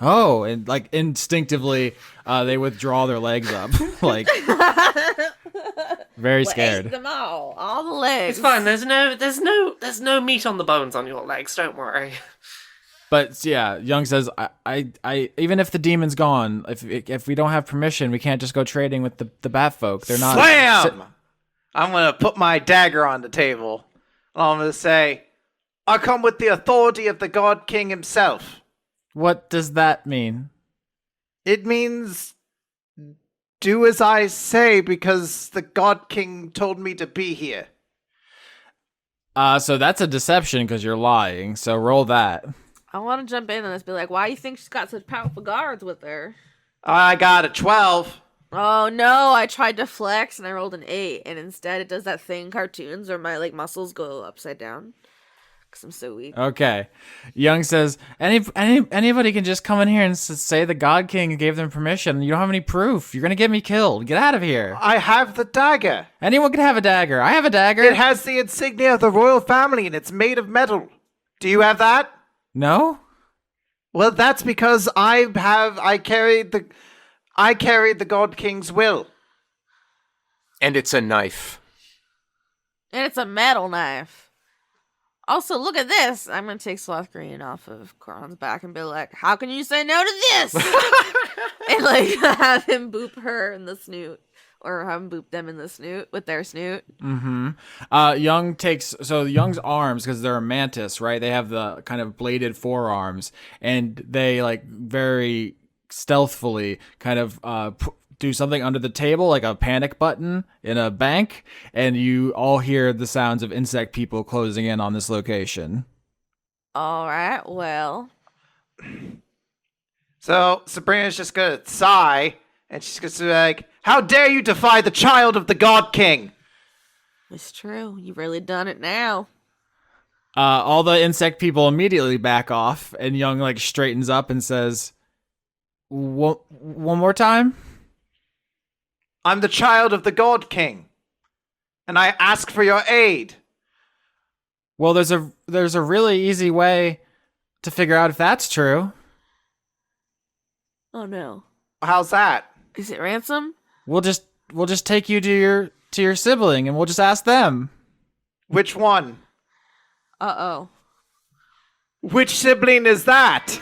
Oh, and like instinctively, they withdraw their legs up, like very We scared. ate them all the legs. It's fine. There's no meat on the bones on your legs. Don't worry. But yeah, Young says, I even if the demon's gone, if we don't have permission, we can't just go trading with the bat folk. They're not. Slam! I'm going to put my dagger on the table. I'm going to say, I come with the authority of the God King himself. What does that mean? It means do as I say because the God King told me to be here. So that's a deception because you're lying. So roll that. I want to jump in on this. Be like, why do you think she's got such powerful guards with her? I got a 12. Oh no! I tried to flex and I rolled an 8, and instead it does that thing in cartoons where my muscles go upside down because I'm so weak. Okay. Young says, anybody can just come in here and say the God King gave them permission. You don't have any proof. You're going to get me killed. Get out of here. I have the dagger. Anyone can have a dagger. I have a dagger. It has the insignia of the royal family and it's made of metal. Do you have that? No? Well, that's because I carried the God King's will. And it's a knife. And it's a metal knife. Also, look at this. I'm going to take Sloth Green off of Khorton's back and be like, how can you say no to this? And like have him boop her in the snoot. Or have him boop them in the snoot with their snoot. Mm-hmm. Young's arms, because they're a mantis, right? They have the kind of bladed forearms. And they like very stealthily kind of do something under the table, like a panic button in a bank, and you all hear the sounds of insect people closing in on this location. All right, well. So Sabrina's just gonna sigh, and she's gonna be like, how dare you defy the child of the God King? It's true. You've really done it now. All the insect people immediately back off, and Young like straightens up and says, one more time? I'm the child of the God King, and I ask for your aid. Well, there's a really easy way to figure out if that's true. Oh no. How's that? Is it ransom? We'll just take you to your sibling, and we'll just ask them. Which one? Uh-oh. Which sibling is that?